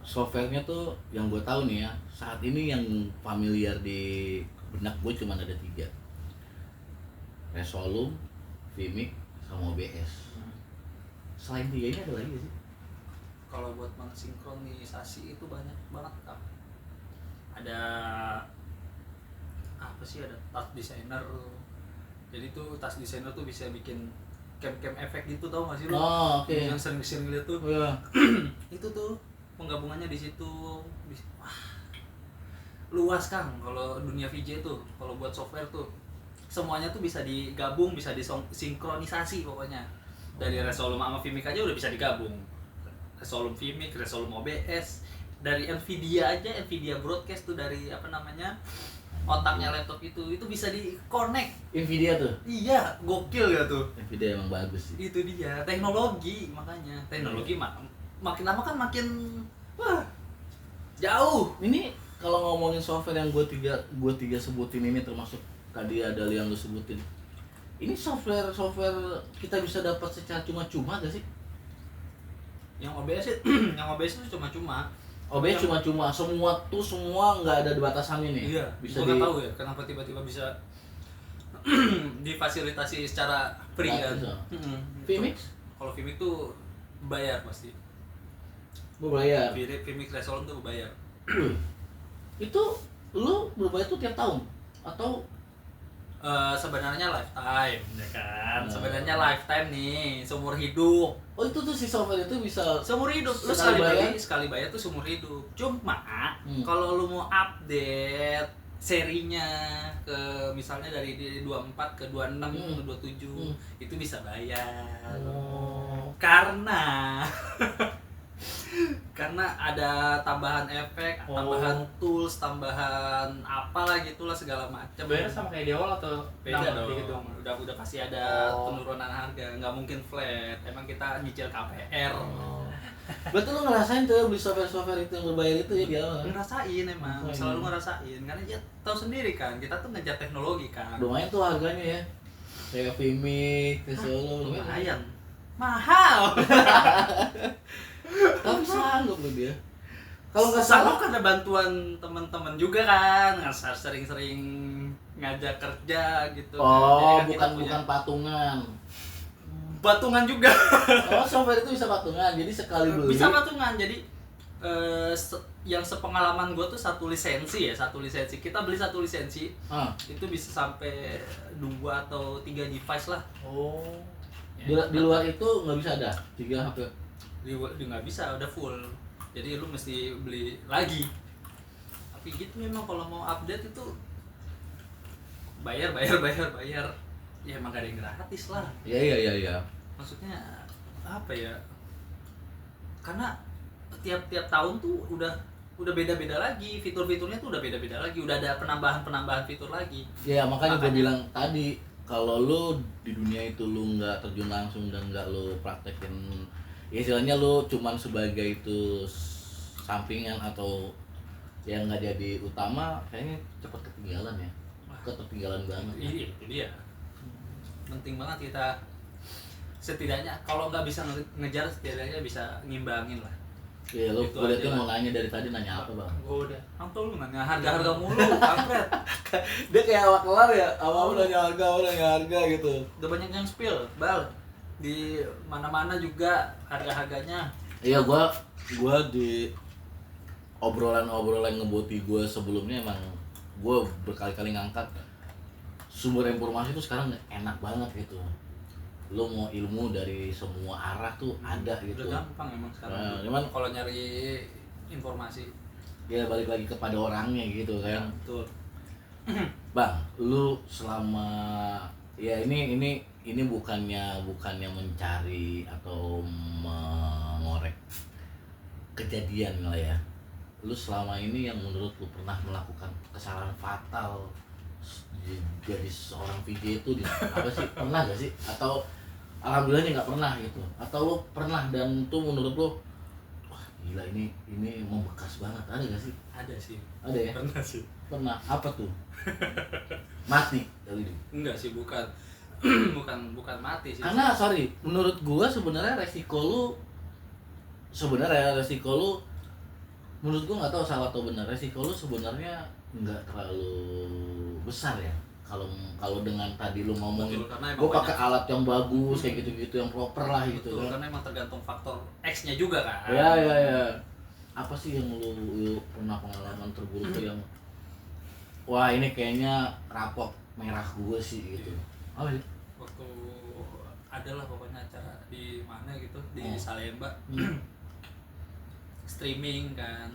softwarenya tuh yang gue tahu nih ya, saat ini yang familiar di benak gue cuma ada 3. Resolume, Vimic, sama OBS. Selain 3 ini ada lagi gak sih? Kalau buat mensinkronisasi itu banyak banget kan. Ada apa sih, ada task designer. Jadi tuh task designer tuh bisa bikin cam efek gitu, tau gak sih lu? Oh, oke. Yang sering lihat tuh. Oh, iya. Itu tuh penggabungannya di situ. Wah, luas Kang kalau dunia VJ tuh. Kalau buat software tuh semuanya tuh bisa digabung, bisa disinkronisasi pokoknya. Dari Resolume sama Vimic aja udah bisa digabung. Resolume Vimic, Resolume OBS, dari Nvidia aja, Nvidia Broadcast tuh, dari otaknya laptop itu bisa di-connect. Nvidia tuh. Iya, gokil ya tuh. Nvidia emang bagus sih. Itu dia, teknologi, makanya teknologi makin lama kan makin jauh. Ini kalau ngomongin software yang gue tiga sebutin ini, termasuk tadi ada yang lu sebutin. Ini software kita bisa dapat secara cuma-cuma gak sih? Yang OBS itu cuma-cuma. OBS cuma-cuma, semua nggak ada batasannya nih. Iya, Bisa gua nggak tahu ya kenapa tiba-tiba bisa difasilitasi secara free kan. Gratis, ya. Vimic? Vimic? Kalau Vimic tuh bayar pasti. berbayar. Vimic Resolume tuh bayar. Itu lu berbayar tuh tiap tahun atau Sebenarnya lifetime, ya kan? Oh. Sebenarnya lifetime nih, seumur hidup. oh itu tuh si software itu bisa Seumur hidup, lu sekali bayar tuh seumur hidup. Cuma kalau lu mau update serinya ke misalnya dari 24 ke 26 ke 27 itu bisa bayar. Oh. Karena karena ada tambahan efek, tambahan tools, tambahan apalah gitulah segala macam. Bayarnya sama kayak di awal atau Beda nambah dong. dikit doang? Udah pasti ada Oh. penurunan harga, nggak mungkin flat. Emang kita nyicil KPR. Berarti lu ngerasain tuh ya beli software itu yang berbayar itu ya di awal? Ngerasain emang, Ngerasain. selalu ngerasain karena ya tahu sendiri kan, kita tuh ngejar teknologi kan. Lumayan tuh harganya ya. Kayak Vimic, Solo, Lumayan. Mahal. Tapi sanggup loh dia. Kalau nggak Sanggup salah karena bantuan teman-teman juga kan, sering-sering ngajak kerja gitu. oh, Jadi kan kita bukan patungan. batungan juga. Oh, software itu bisa patungan. Jadi sekali beli. Bisa patungan. Jadi yang sepengalaman gue tuh satu lisensi. Kita beli satu lisensi Ah, itu bisa sampai 2 atau 3 device lah. Oh. di luar itu nggak bisa ada 3 HP. Di nggak bisa, udah full. Jadi lu mesti beli lagi. Tapi gitu memang kalau mau update itu bayar. Ya emang gak ada yang gratis lah. Iya. Maksudnya apa ya? Karena tiap tahun tuh udah beda-beda lagi, fitur-fiturnya tuh udah beda-beda lagi, udah ada penambahan fitur lagi. Ya makanya gue Makanya. bilang tadi kalau lu di dunia itu lu nggak terjun langsung dan nggak lu praktekin, ya istilahnya lu cuman sebagai itu sampingan atau yang nggak jadi utama, kayaknya cepet ketinggalan ya. Ketertinggalan banget. Iya, itu dia. Penting banget kita setidaknya kalau nggak bisa ngejar setidaknya bisa ngimbangin lah. Ya lu Itu gue aja mau lah. nanya dari tadi nanya apa bang? Gue udah. Anto lu nanya harga mulu, kampret. Dia kayak awak kelar ya, awak nanya harga gitu. Udah banyak yang spill, bal. Di mana-mana juga harga-harganya. Iya gua di obrolan ngeboti gua sebelumnya emang gua berkali-kali ngangkat sumber informasi itu sekarang enak banget gitu. Lo mau ilmu dari semua arah tuh ada gitu. Udah gampang emang sekarang. Nah, cuman Kalau nyari informasi. ya balik lagi kepada orangnya gitu kan. Betul. Bang, lu selama ya ini bukannya mencari atau mengorek kejadian lah ya. Lu selama ini yang menurut lu pernah melakukan kesalahan fatal jadi seorang VJ itu apa sih? Pernah gak sih? Atau alhamdulillahnya nggak pernah gitu? Atau lu pernah dan itu menurut lu wah gila ini membekas banget, ada gak sih? Ada sih. Ada ya? Pernah sih. Pernah. Apa tuh? Mati kali ini. Enggak sih, bukan. bukan mati sih. Karena sorry, menurut gua sebenarnya resiko lu menurut gua nggak tahu salah atau benar, resiko lu sebenarnya nggak terlalu besar ya. Kalau dengan tadi lu ngomongin Betul, karena emang gua pakai banyak- alat yang bagus kayak gitu-gitu yang proper lah gitu Betul, kan. karena emang tergantung faktor X-nya juga kan. Ya. Apa sih yang lu pernah pengalaman terburuk tuh yang wah ini kayaknya rapot merah gua sih gitu. Oh iya. Waktu adalah pokoknya acara di mana gitu, di Oh. Salemba. Hmm. Streaming kan.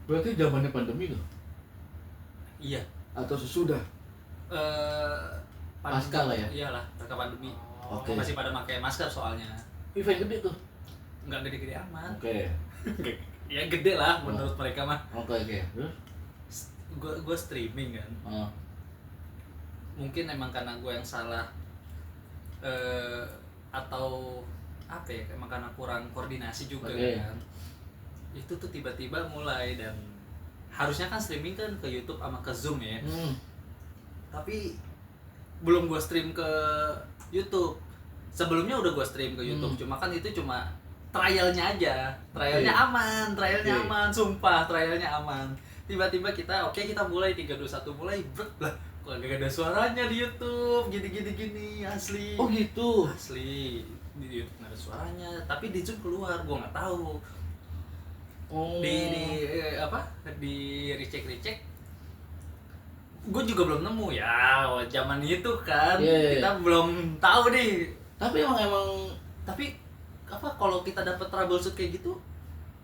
Berarti zamannya pandemi tuh Iya. atau sesudah? Pasca lah ya? Iyalah, pasca pandemi. Oke. Masih pada pakai masker soalnya. Event gede tuh. Nggak gede-gede amat. Oke. Ya gede lah menurut mereka mah. Oke. Terus? Gue streaming kan. Oh. Mungkin emang karena gue yang salah atau apa ya, emang karena kurang koordinasi juga Oke. kan. Itu tuh tiba-tiba mulai, dan harusnya kan streaming kan ke YouTube sama ke Zoom ya. Tapi belum gue stream ke YouTube. Sebelumnya udah gue stream ke YouTube, cuma kan itu cuma trialnya aja. Trialnya Oke. aman, trialnya Oke. aman, sumpah trialnya aman. Tiba-tiba kita kita mulai 3 2 1 mulai brek lah. Kok gak ada suaranya di YouTube, gini asli. Oh gitu. Asli di YouTube nggak ada suaranya, tapi di Zoom keluar, gue nggak tahu. Oh. Di recheck gue juga belum nemu ya zaman itu kan. Iya. Kita belum tahu nih, Tapi emang tapi kalau kita dapat troubleshoot kayak gitu,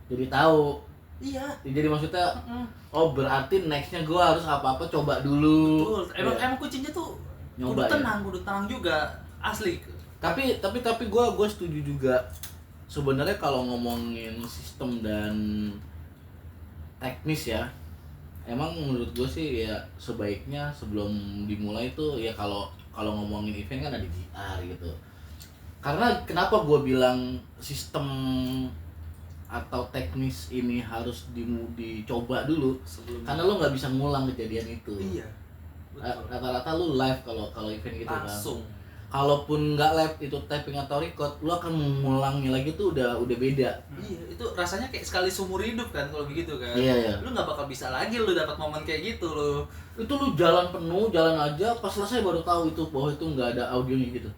jadi tahu. iya. Jadi maksudnya oh berarti nextnya gua harus apa-apa coba dulu. Betul, emang Iya. kuncinya tuh Nyoba ya? kudu tenang juga asli. Tapi gua setuju juga sebenarnya kalau ngomongin sistem dan teknis ya, emang menurut gue sih ya sebaiknya sebelum dimulai tuh ya kalau ngomongin event kan ada GR gitu. Karena kenapa gue bilang sistem atau teknis ini harus dicoba dulu, Sebelum karena lo nggak bisa ngulang kejadian itu. iya. Betul. Rata-rata lu live kalau event gitu kan. Langsung. Kalaupun nggak live itu tapping atau record, lu akan mengulangnya lagi tuh udah beda. Iya, itu rasanya kayak sekali seumur hidup kan kalau begitu kan. Iya, iya. Lu nggak bakal bisa lagi lu dapat momen kayak gitu lo. Itu lu jalan penuh, jalan aja, pas selesai baru tahu itu bahwa itu nggak ada audionya gitu.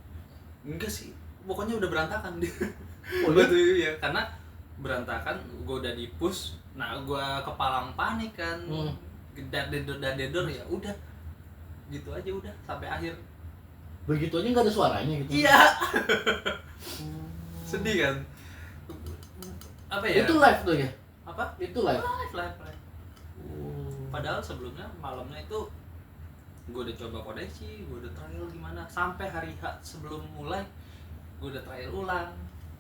Enggak sih. Pokoknya udah berantakan dia. Oh, iya? Betul ya, karena berantakan gue udah di push. Nah, gue kepalang panik kan. Dan dedor ya udah. Gitu aja udah sampai akhir. Begitu aja nggak ada suaranya gitu. Iya. Sedih kan? Apa ya? Itu live tuh ya? Apa? Itu live. Live. Padahal sebelumnya malamnya itu gue udah coba koneksi, gue udah trial gimana, sampai hari H sebelum mulai gue udah trial ulang.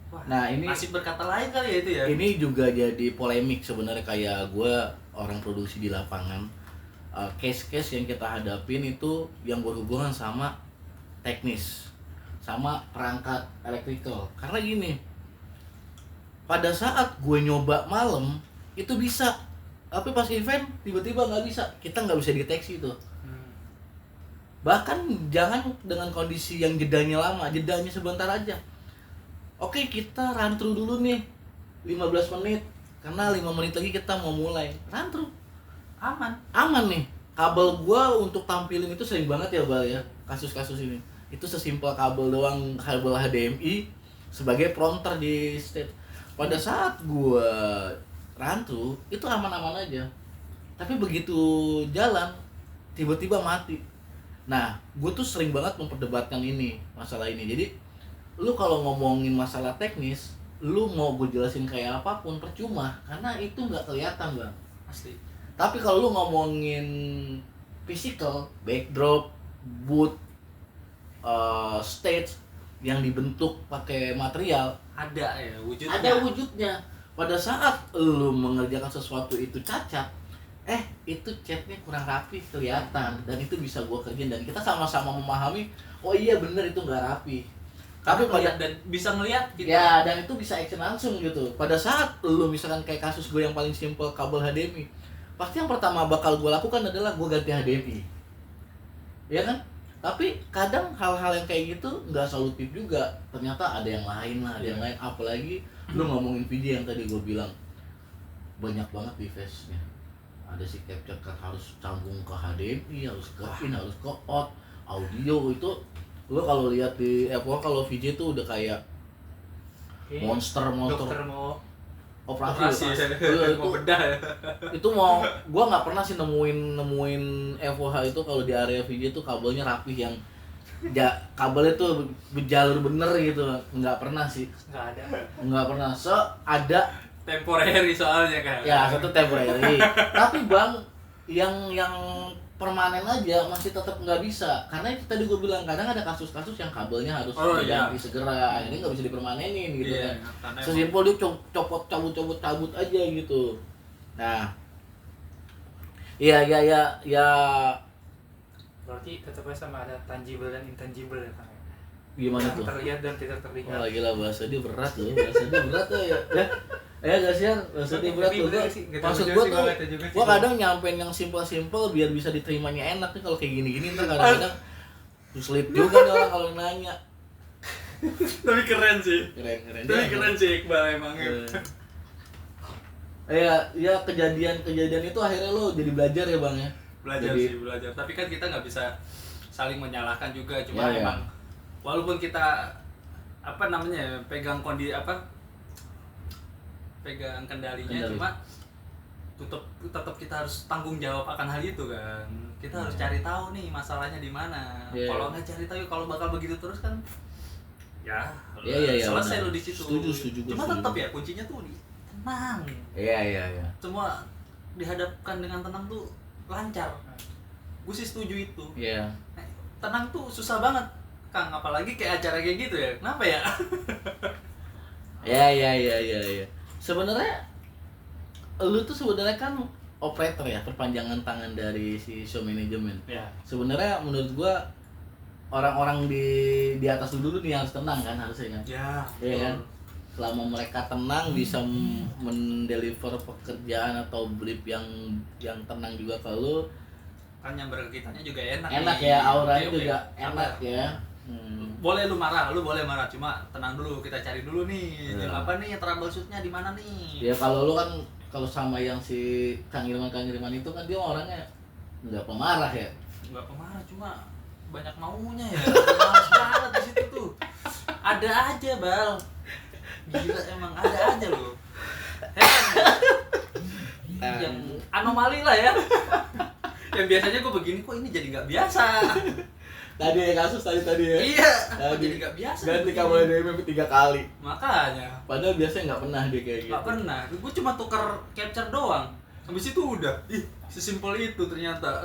Wah, Nah, ini masih berkata lain kali ya itu ya. ini juga jadi polemik sebenarnya, kayak gue orang produksi di lapangan. Case-case yang kita hadapin itu yang berhubungan sama teknis, sama perangkat elektrikal. Karena gini, pada saat gue nyoba malam itu bisa, tapi pas event tiba-tiba nggak bisa, kita nggak bisa deteksi tuh. Bahkan jangan dengan kondisi yang jedanya lama, jedanya sebentar aja. Oke, kita run through dulu nih 15 menit, karena 5 menit lagi kita mau mulai run through. Aman nih. Kabel gua untuk tampilin itu sering banget ya Bal ya, kasus-kasus ini. Itu sesimpel kabel doang, kabel HDMI sebagai prompter di stage. Pada saat gua run through itu aman-aman aja, tapi begitu jalan tiba-tiba mati. Nah, gue tuh sering banget memperdebatkan masalah ini. Jadi lu kalau ngomongin masalah teknis, lu mau gue jelasin kayak apapun percuma, karena itu nggak kelihatan Bang. Asli. Tapi kalau lu ngomongin physical, backdrop, booth, stage yang dibentuk pakai material, Ada ya wujudnya. ada wujudnya. Pada saat lu mengerjakan sesuatu itu cacat, itu catnya kurang rapi kelihatan, dan itu bisa gua kerjain dan kita sama-sama memahami, oh iya bener itu nggak rapi. Tapi pada dan bisa ngelihat gitu. ya, dan itu bisa action langsung gitu. Pada saat lu misalkan kayak kasus gue yang paling simple kabel HDMI, pasti yang pertama bakal gue lakukan adalah gue ganti HDMI, ya kan? Tapi kadang hal-hal yang kayak gitu nggak solutif juga. Ternyata ada yang lain lah, ada yang lain. Apalagi lu ngomongin video yang tadi gue bilang, banyak banget device-nya. Ada si capture card harus cambung ke HDMI, harus ke in, harus ke out, audio itu. Lu kalau lihat di kalau VJ itu udah kayak monster Dokter mau operasi. ya. Mau bedah ya. Itu mau gua nggak pernah sih nemuin FOH itu kalau di area VJ itu kabelnya rapih yang kabelnya tuh berjalur bener gitu, nggak pernah sih, nggak pernah. Ada Temporary soalnya kan. ya satu temporary, tapi Bang yang permanen aja masih tetap nggak bisa, karena itu tadi gue bilang kadang ada kasus-kasus yang kabelnya harus diganti segera, akhirnya nggak bisa dipermanenin gitu kan. Sesimpel dia cabut aja gitu. Nah, ya berarti tetapnya sama ada tangible dan intangible ya kan? gimana Yang tuh? terlihat dan tidak terlihat. Wah gila, bahasa dia berat loh, ya gak sih ya, bahasa dia berat tuh. Maksud gue tuh, gue kadang nyampein yang simple biar bisa diterimanya enak nih. Kalau kayak gini-gini ntar kadang-kadang sulit juga nih orang kalau nanya. Tapi keren sih. Keren. Tapi keren sih Iqbal emang. Ya kejadian itu akhirnya lo jadi belajar ya Bang ya. Belajar. Tapi kan kita nggak bisa saling menyalahkan juga, cuma Ya. emang walaupun kita pegang pegang kendalinya, cuma tetap kita harus tanggung jawab akan hal itu kan. Kita harus cari tahu nih masalahnya di mana. Kalau nggak cari tahu, kalau bakal begitu terus kan ya selesai lo di situ. Setuju. Cuma tetap ya kuncinya tuh tenang. Iya. Semua dihadapkan dengan tenang tuh lancar. Gue sih setuju itu. Iya. Tenang tuh susah banget Kang, apalagi kayak acara kayak gitu ya. Kenapa ya? Ya. Sebenarnya lu tuh sebenarnya kan operator ya, perpanjangan tangan dari si show manajemen. Ya. Sebenarnya menurut gua orang-orang di atas lu dulu nih yang harus tenang kan harusnya kan. Ya. Iya kan? Selama mereka tenang bisa mendeliver pekerjaan atau brief yang tenang juga ke lu. Kan yang berkitanya juga enak. Enak nih. ya, auranya Oke. juga enak Sabar. ya. Boleh lu marah, lu boleh marah, cuma tenang dulu, kita cari dulu nih. Ya. Apa nih troubleshootnya di mana nih? Ya kalau lu kan kalau sama yang si Kang Irman itu kan dia orangnya nggak pemarah ya. Enggak pemarah, cuma banyak maunya ya. Males banget di situ tuh. Ada aja, Bal. Gila emang ada aja loh. Heran. Yang anomali lah ya. Yang biasanya gue begini kok ini jadi nggak biasa. Tadi ya kasus tadi ya. Iya, kok Tadi. jadi nggak biasa. Ganti begini. kamu dari MP 3 kali. Makanya Padahal biasanya nggak pernah dia kayak gitu. nggak pernah. Gue cuma tuker capture doang. Habis itu udah. Ih, sesimpel itu ternyata.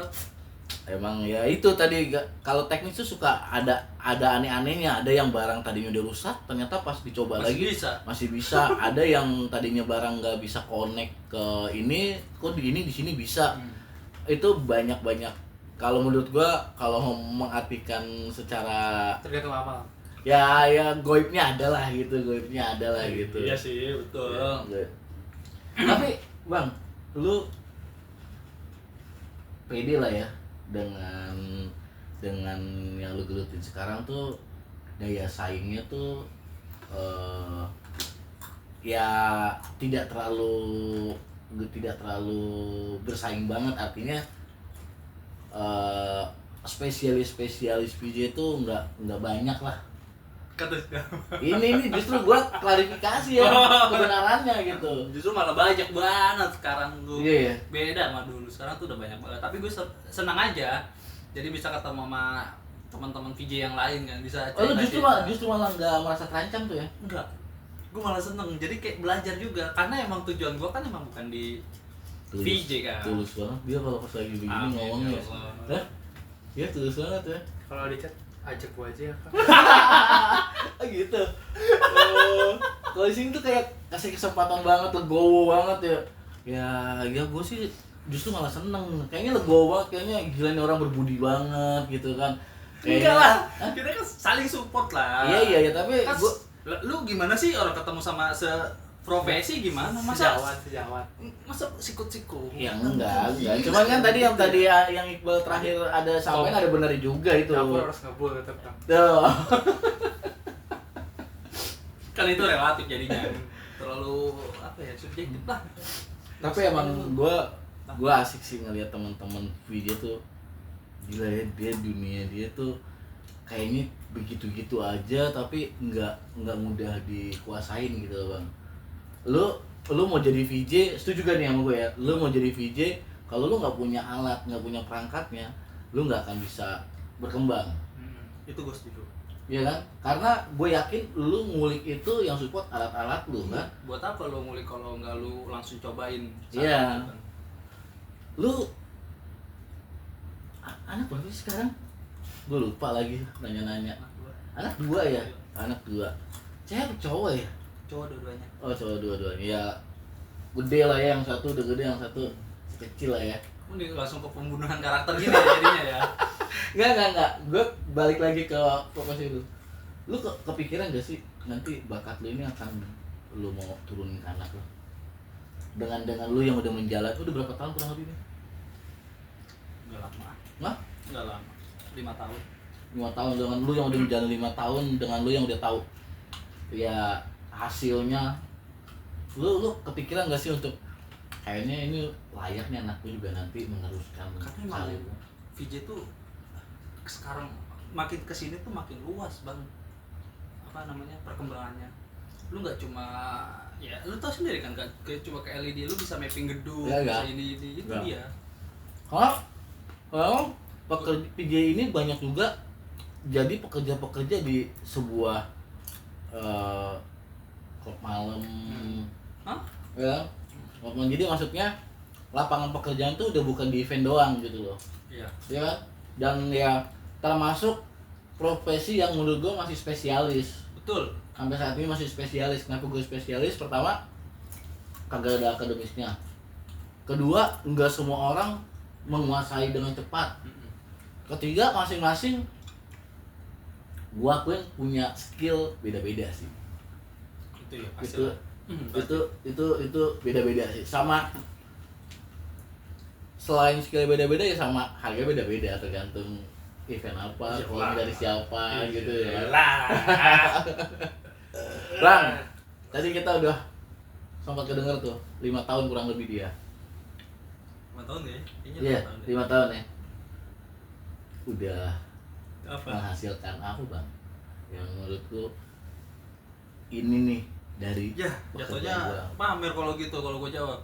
Emang ya itu tadi kalau teknis tuh suka ada aneh-anehnya, ada yang barang tadinya udah rusak ternyata pas dicoba Masih lagi bisa. masih bisa, ada yang tadinya barang nggak bisa connect ke ini kok di sini bisa. Itu banyak kalau menurut gua kalau mengartikan secara Tergantung amal. ya goibnya ada lah gitu gitu. Iya sih, betul. Ya. Tapi bang, lu pede lah ya dengan yang lu gelutin sekarang tuh daya saingnya tuh ya tidak terlalu bersaing banget, artinya spesialis PJ itu nggak banyak lah. Kata Ini justru gua klarifikasi ya kebenarannya gitu. justru malah banyak banget sekarang tuh. Iya ya. Beda sama dulu. Sekarang tuh udah banyak banget. Tapi gue senang aja. Jadi bisa ketemu sama teman-teman VJ yang lain kan, bisa Oh, lu cerita-cerita. justru malah nggak merasa terancam tuh ya? Enggak. Gue malah seneng. Jadi kayak belajar juga. Karena emang tujuan gue kan emang bukan di VJ kan. Tulus banget dia kalau pas lagi begini Amin, ngomongnya. ya Allah. Hah? Iya tulus banget ya. Kalau di chat ajak gua aja ya, Kak. Ah gitu. Oh, kalau di sini tuh kayak kasih kesempatan banget, legowo banget ya. Ya gue sih justru malah seneng. Kayaknya legowo banget, kayaknya gila nih orang berbudi banget gitu kan. Enggak lah. Kita kan saling support lah. Iya, tapi Kan, gua lu gimana sih orang ketemu sama profesi gimana? Masa Sejawat. masa sikut-sikut? ya enggak. Cuman kan tadi yang Iqbal terakhir ada sampein ada bener juga itu. Dapur harus ngebul tetap kan. Tuh. Kan itu relatif jadinya. Terlalu apa ya? Subjektif lah. Tapi emang gue asik sih ngeliat teman-teman VJ tuh gila ya, dia dunia dia tuh kayaknya begitu-gitu aja tapi nggak mudah dikuasain gitu loh bang. Lu mau jadi VJ, setuju gak nih sama gue ya? Lu mau jadi VJ, kalau lu nggak punya alat, nggak punya perangkatnya, lu nggak akan bisa berkembang. Itu gue setuju. Iya kan? Karena gue yakin lu ngulik itu yang support alat-alat lu kan. Buat apa lo ngulik kalau nggak lu langsung cobain? Iya. Kan? Lu anak berapa sih sekarang? Gue lupa lagi nanya-nanya. Anak dua ya? Anak dua. Cewek cowok ya? Cowok dua-duanya. Oh cowok dua-duanya. Ya gede lah ya, yang satu udah gede, yang satu kecil lah ya. Ini langsung ke pembunuhan karakter gini ya jadinya ya. Enggak. Gue balik lagi ke profesi lu. Lu kepikiran gak sih nanti bakat lu ini akan lu mau turunin ke anak lu? Dengan lu yang udah menjalan, udah berapa tahun kurang lebih nih? Nggak lama. Hah? Nggak lama. 5 tahun. 5 tahun dengan lu yang udah menjalani 5 tahun, dengan lu yang udah tahu ya hasilnya, lu kepikiran gak sih untuk kayaknya ini layaknya anakku juga nanti meneruskan Karena emang hal itu? VJ tuh sekarang makin kesini tuh makin luas bang, apa namanya, perkembangannya. Lu nggak cuma ya lu tau sendiri kan, gak cuma ke LED, lu bisa mapping gedung, Ya, bisa enggak. ini itu Enggak. dia. Kalau pekerja PJ ini banyak juga jadi pekerja-pekerja di sebuah klub malam. Hah? Ya, klub malam. Jadi maksudnya lapangan pekerjaan tuh udah bukan di event doang gitu loh. Iya. Ya kan? Dan ya termasuk profesi yang menurut gua masih spesialis. Betul. sampai saat ini masih spesialis. Kenapa gue spesialis? Pertama, kagak ada akademisnya. Kedua, nggak semua orang menguasai dengan cepat. Ketiga, masing-masing gua akuin punya skill beda-beda sih. Itu ya pasti. Itu beda-beda sih. Sama selain skill beda-beda ya sama harga beda-beda tergantung event apa, kalau dari siapa gitu ya. Bang, tadi kita udah sempat kedenger tuh 5 tahun kurang lebih dia. 5 tahun ya? Iya, 5 tahun ya. Udah Apa? menghasilkan apa bang? Yang menurutku ini nih dari Ya, jatuhnya pamer kalau gitu kalau gue jawab.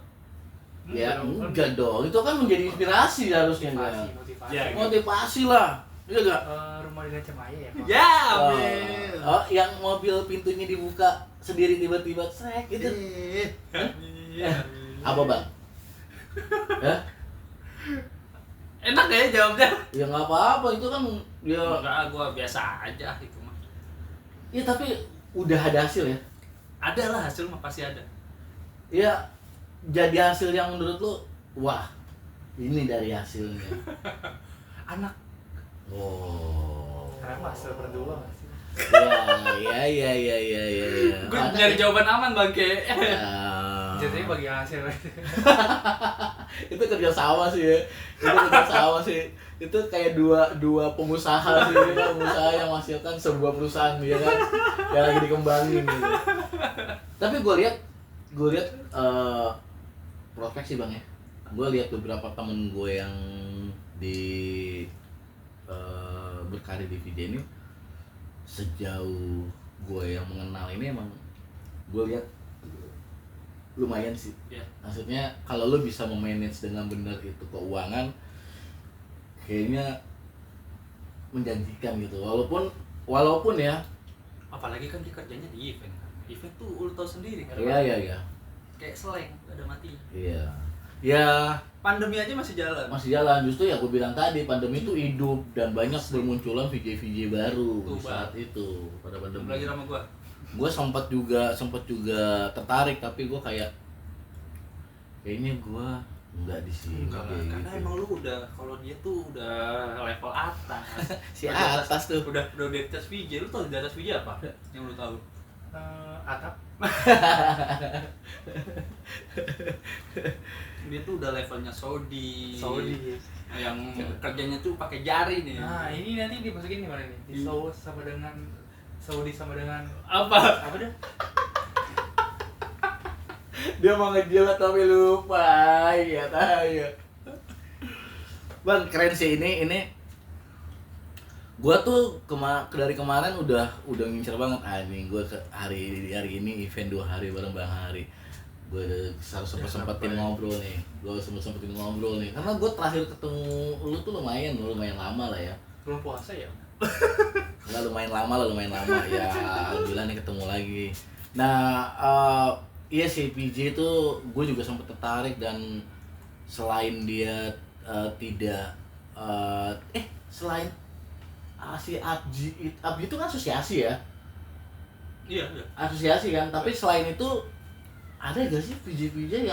ya enggak dong, itu kan menjadi inspirasi harusnya kan. Motivasi. Ya, Motivasi lah, iya enggak? Rumah dengan cemaya ya. Pak? Ya, Oh, men. oh, yang mobil pintunya dibuka sendiri tiba-tiba srek gitu. Apa bang? Ya? Enak ya jawabnya? Ya nggak apa-apa, itu kan ya. Enggak, gue biasa aja itu mah. Ya tapi udah ada hasil ya. Ada lah hasil mah pasti ada. Ya jadi hasil yang menurut lu, wah ini dari hasilnya. Anak. Oh. Karena hasil berdua nggak sih? Ya. Gue nyari jawaban aman bangke. Jadinya bagi hasil. Itu kerja sama sih ya. Itu kayak dua pengusaha sih, pengusaha yang menghasilkan sebuah perusahaan ya kan, yang lagi dikembangin gitu. Tapi gue lihat prospek sih bang ya. Gue lihat beberapa temen gue yang di berkarir di VJ ini, sejauh gue yang mengenal ini emang gue lihat lumayan sih. Ya. Maksudnya kalau lo bisa memanage dengan benar itu keuangan, kayaknya menjanjikan gitu. Walaupun ya. Apalagi kan dia kerjanya di event kan. Event tuh lu tau sendiri kan. Iya. Kayak seleng, gak ada mati. Iya. Ya Pandemi aja masih jalan. masih jalan. Justru ya gue bilang tadi, pandemi itu hidup dan banyak bermunculan VJ baru Tuh, saat itu pada Belum pandemi. lagi sama gua. Gue sempat juga tertarik, tapi gue kayaknya gue enggak di sini. Enggak lah, kayak karena gitu. emang lu udah, kalau dia tuh udah level atas. Si atas tuh. Udah di atas VJ. Lu tau di atas VJ apa? Yang lu tahu? Atap. Dia tuh udah levelnya Saudi. Saudi. Yang kerjanya tuh pakai jari nih. Nah ini nanti dimasukin di mana nih? Di Saudi sama dengan Apa? apa dah? Dia mau ngejilat tapi lupa. Ya tahu. Bang, keren sih ini. Gua tuh dari kemarin udah ngincer banget nih. Gua hari ini event 2 hari bareng Bang Hari. Gua harus sempetin ngobrol nih. Karena gua terakhir ketemu lu tuh lumayan lama lah ya. Belum puasa ya? Enggak, lumayan lama ya. Alhamdulillah nih ketemu lagi. Nah, iya sih PJ itu gue juga sempat tertarik, dan selain dia selain si ABJI itu kan asosiasi ya. Iya. Asosiasi kan, tapi selain itu ada gak sih PJ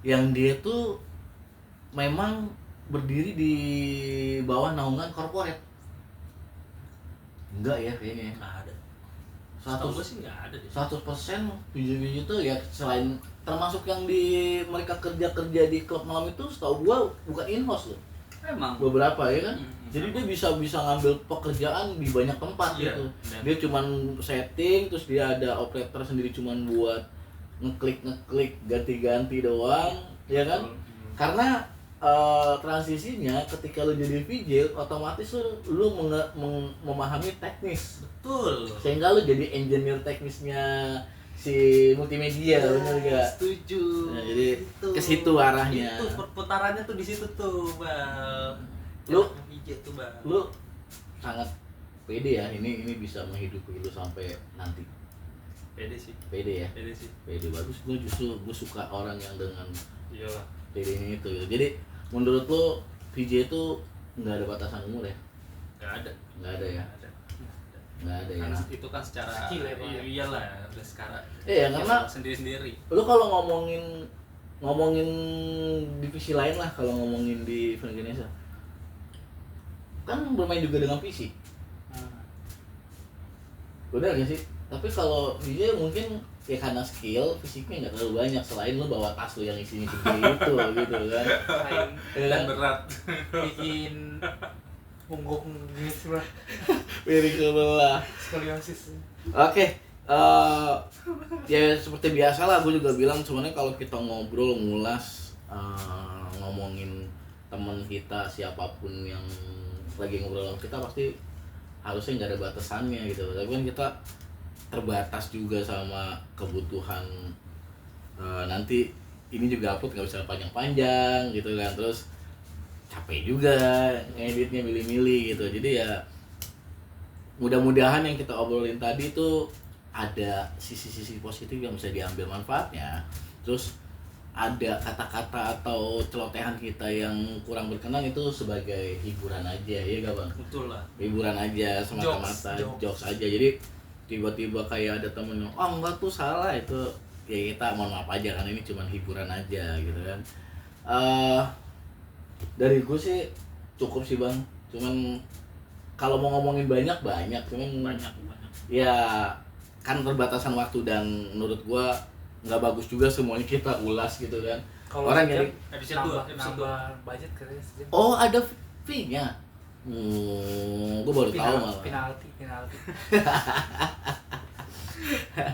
yang dia tuh memang berdiri di bawah naungan korporat? Enggak ya kayaknya. Nggak ada. 100% Setahu gua sih nggak ada deh. PJ itu ya, selain termasuk yang mereka kerja di klub malam itu, setahu gua bukan in-house loh. Emang. Beberapa ya kan. Jadi Sama. dia bisa ngambil pekerjaan di banyak tempat Iya, gitu. dan- Dia cuman setting, terus dia ada operator sendiri cuman buat ngeklik ganti-ganti doang, ya kan? Karena transisinya ketika lu jadi VJ, otomatis lu memahami teknis. Betul. Sehingga lu jadi engineer teknisnya si multimedia, bener gak? Setuju. Nah, jadi Itu. ke situ arahnya. Itu perputarannya tuh di situ tuh, Bang. Lu- VJ tuh, Bang. Lu sangat pede ya, ini bisa menghidupi lu sampai nanti. Pede sih. Pede ya, Pede sih. pede bagus. Gue suka orang yang dengan Iyalah. pede ini itu gitu. Jadi menurut lu VJ itu nggak ada batasan umur ya? Nggak ada. Nggak ada ya. Nggak ada. nggak ada ya. Karena itu kan secara Skill ya, Bang. iyalah udah sekarang Iya, karena sendiri-sendiri. lu kalau ngomongin divisi lain lah, kalau ngomongin di film Indonesia kan bermain juga dengan PC. Bener gak sih? Tapi kalau DJ mungkin ya karena skill fisiknya nggak terlalu banyak, selain lu bawa tas lu yang isinya segede itu gitu kan. Ya Dan kan? berat. Bikin punggung gitu lah, Piring sebelah. skoliosis. Oke, ya seperti biasa lah, gue juga bilang sebenarnya kalau kita ngobrol ngulas ngomongin teman kita siapapun yang lagi ngobrol sama kita pasti harusnya nggak ada batasannya gitu. Tapi kan kita terbatas juga sama kebutuhan nanti ini juga upload nggak bisa panjang-panjang gitu kan, terus capek juga ngeditnya milih-milih gitu. Jadi ya mudah-mudahan yang kita obrolin tadi itu ada sisi-sisi positif yang bisa diambil manfaatnya, terus ada kata-kata atau celotehan kita yang kurang berkenan itu sebagai hiburan aja, ya gak Bang? Betul lah. Hiburan aja, semata-mata jokes aja. Jadi tiba-tiba kayak ada temen yang oh enggak tuh salah, itu ya kita mohon maaf aja kan, ini cuma hiburan aja gitu kan. Dari gue sih cukup sih Bang, cuman kalau mau ngomongin banyak cuman Banyak. ya kan terbatasan waktu, dan menurut gue nggak bagus juga semuanya kita ulas gitu kan. Kalau Orang sejam, jadi episode nambah budget katanya sejam. oh ada fee-nya. Gue baru tahu malah. Penalti.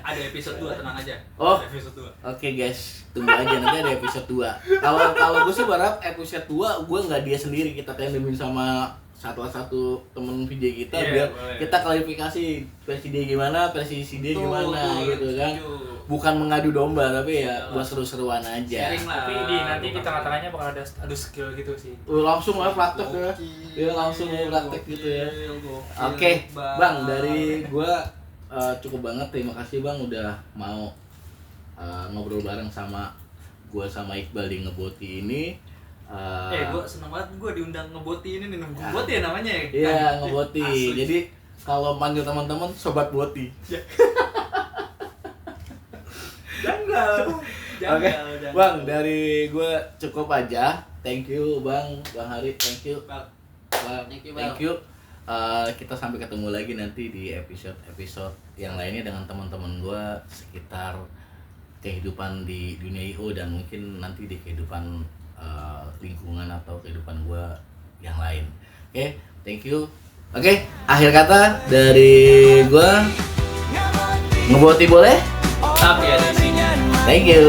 Ada episode 2, tenang aja. Oh. Ada episode 2. Oke guys, tunggu aja nanti ada episode 2. Kalau gue sih berharap episode 2 gue nggak dia sendiri, kita tandemin sama satu temen VJ kita, Iya, biar boleh. kita klarifikasi versi dia gimana, versi si dia gimana Betul, gitu kan. setuju. Bukan mengadu domba, tapi ya Iyalah. buat seru-seruan aja. Sharing lah. Tapi di nanti di tengah-tengahnya bakal ada adu skill gitu sih. Langsung lah praktek ya. Ya langsung praktek gitu ya. Oke, Bang, dari gua cukup banget, terima kasih Bang udah mau ngobrol bareng sama gua sama Iqbal di Ngeboti ini. Gue seneng banget gue diundang Ngeboti ini nih. Ngeboti ya namanya ya? Iya, Ngeboti. Asli. Jadi kalau panggil teman-teman sobat Boti. Janggal. Oke, Bang, dari gue cukup aja. Thank you Bang Hari, thank you. Bang. Bang, Thank you, Bang. thank you. Kita sampai ketemu lagi nanti di episode yang lainnya dengan teman-teman gue sekitar kehidupan di dunia IO, dan mungkin nanti di kehidupan lingkungan atau kehidupan gue yang lain. Oke, thank you. Oke, akhir kata dari gue, Ngeboti boleh? Tapi ada isinya. Thank you.